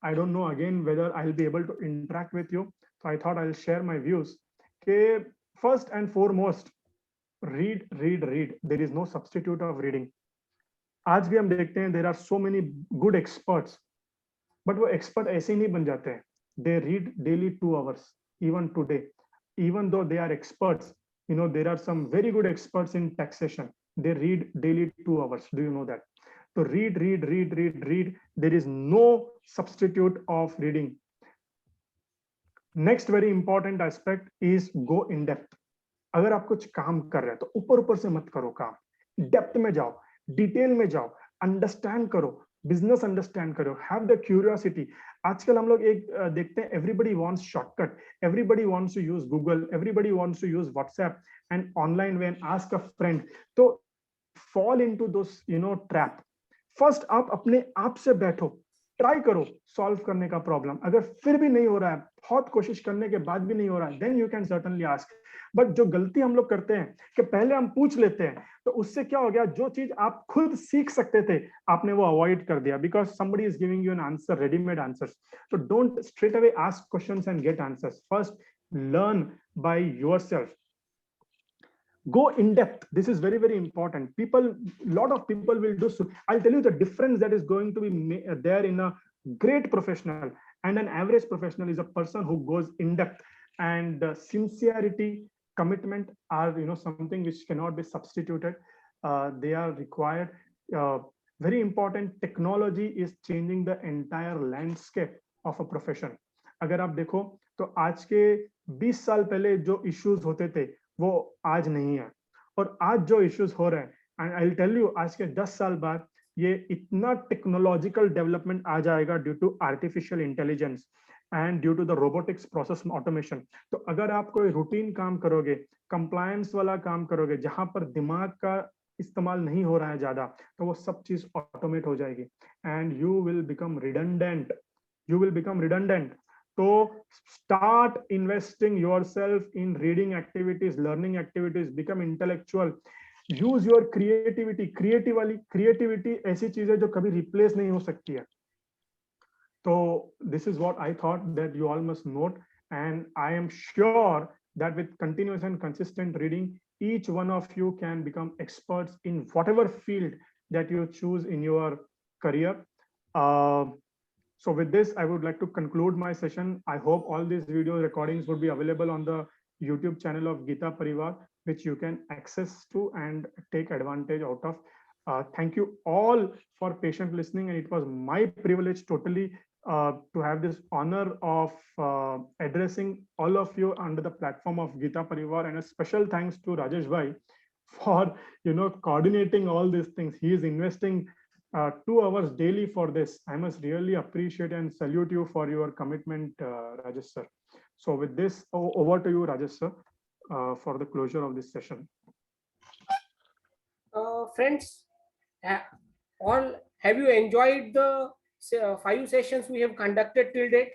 I don't know again whether I'll be able to interact with you. So I thought I'll share my views. Okay, first and foremost, read. There is no substitute of reading. आज भी हम देखते हैं there are so many good experts, but वो expert ऐसे ही नहीं बन जाते हैं. They read daily 2 hours, even today, even though they are experts, there are some very good experts in taxation. They read daily 2 hours. Do you know that? So read, read, read, read, read. There is no substitute of reading. Next very important aspect is go in depth. अगर आप कुछ काम कर रहे हैं तो ऊपर ऊपर से मत करो काम, डेप्थ में जाओ, डिटेल में जाओ, अंडरस्टैंड करो, बिजनेस अंडरस्टैंड करो, हैव द क्यूरियोसिटी. आजकल हम लोग एक देखते हैं, everybody wants shortcut, everybody wants to use Google, everybody wants to use WhatsApp and online when ask a friend. तो fall into those trap. First आप अपने आप से बैठो, ट्राई करो सॉल्व करने का प्रॉब्लम. अगर फिर भी नहीं हो रहा है, बहुत कोशिश करने के बाद भी नहीं हो रहा है, then you can certainly ask. But जो गलती हम लोग करते हैं कि पहले हम पूछ लेते हैं, तो उससे क्या हो गया, जो चीज आप खुद सीख सकते थे आपने वो अवॉइड कर दिया, because somebody is giving you an answer, ready-made answers. So don't straight away ask questions and get answers. First learn by yourself. Go in depth. This is very, very important. Lot of people will do so. I'll tell you the difference that is going to be there in a great professional and an average professional is a person who goes in depth. And sincerity, commitment are something which cannot be substituted. They are required. Very important. Technology is changing the entire landscape of a profession. अगर आप देखो तो आज के 20 साल पहले जो issues होते थे वो आज नहीं है, और आज जो इश्यूज हो रहे हैं, and I will tell you, आज के 10 साल बाद ये इतना टेक्नोलॉजिकल डेवलपमेंट आ जाएगा due to artificial intelligence and due to the robotics process automation. तो अगर आप कोई रूटीन काम करोगे, कंप्लायंस वाला काम करोगे, जहां पर दिमाग का इस्तेमाल नहीं हो रहा है ज्यादा, तो वो सब चीज ऑटोमेट हो जाएगी and you will become redundant. So start investing yourself in reading activities, learning activities, become intellectual, use your creativity. Creativity ऐसी चीज है जो कभी replace नहीं हो सकती है. So this is what I thought that you all must note, and I am sure that with continuous and consistent reading, each one of you can become experts in whatever field that you choose in your career. So with this, I would like to conclude my session. I hope all these video recordings would be available on the YouTube channel of Geeta Parivar, which you can access to and take advantage out of. Thank you all for patient listening, and it was my privilege totally to have this honor of addressing all of you under the platform of Geeta Parivar, and a special thanks to Rajesh Bhai for coordinating all these things. He is investing 2 hours daily for this. I must really appreciate and salute you for your commitment, Rajesh sir. So with this, over to you, Rajesh sir, for the closure of this session. Friends, have you enjoyed the 5 sessions we have conducted till date?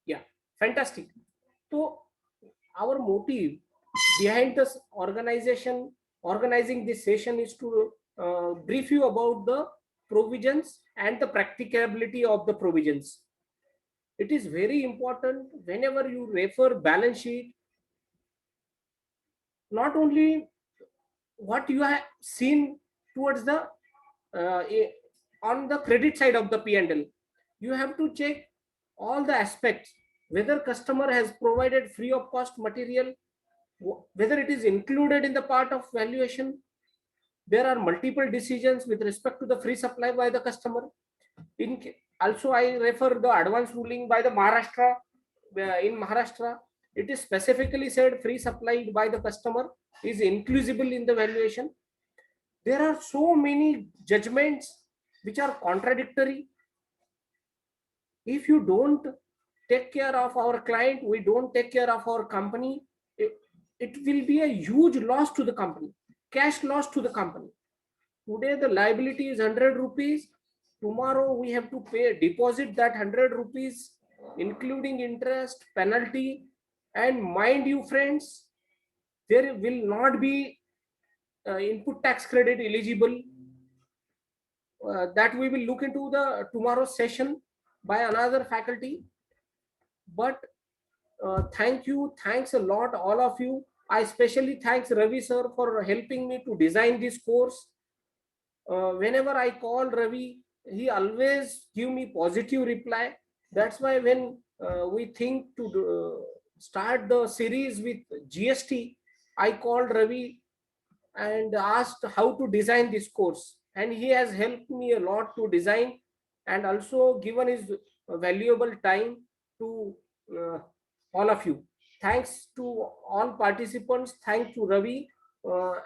Yeah, fantastic. So our motive behind this organizing this session is to brief you about the provisions and the practicability of the provisions. It is very important whenever you refer balance sheet, not only what you have seen towards the on the credit side of the P&L, you have to check all the aspects, whether customer has provided free of cost material, whether it is included in the part of valuation. There are multiple decisions with respect to the free supply by the customer. Also, I refer the advance ruling by the Maharashtra. In Maharashtra, it is specifically said free supply by the customer is inclusible in the valuation. There are so many judgments which are contradictory. If you don't take care of our client, we don't take care of our company, it will be a huge loss to the company, cash loss to the company. Today the liability is 100 rupees. Tomorrow we have to deposit that 100 rupees, including interest, penalty, and mind you friends, there will not be input tax credit eligible. That we will look into the tomorrow's session by another faculty. But thanks a lot all of you. I especially thanks Ravi sir for helping me to design this course. Whenever I call Ravi, he always give me positive reply. That's why when we think to start the series with GST, I called Ravi and asked how to design this course, and he has helped me a lot to design, and also given his valuable time to all of you. Thanks to all participants. Thanks to Ravi.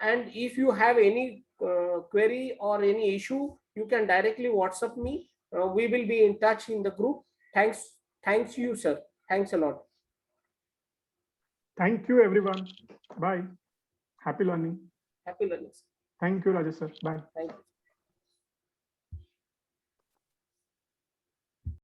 And if you have any query or any issue, you can directly WhatsApp me. We will be in touch in the group. Thanks you, sir. Thanks a lot. Thank you, everyone. Bye. Happy learning. Happy learning. Thank you, Rajesh sir. Bye. Thank you.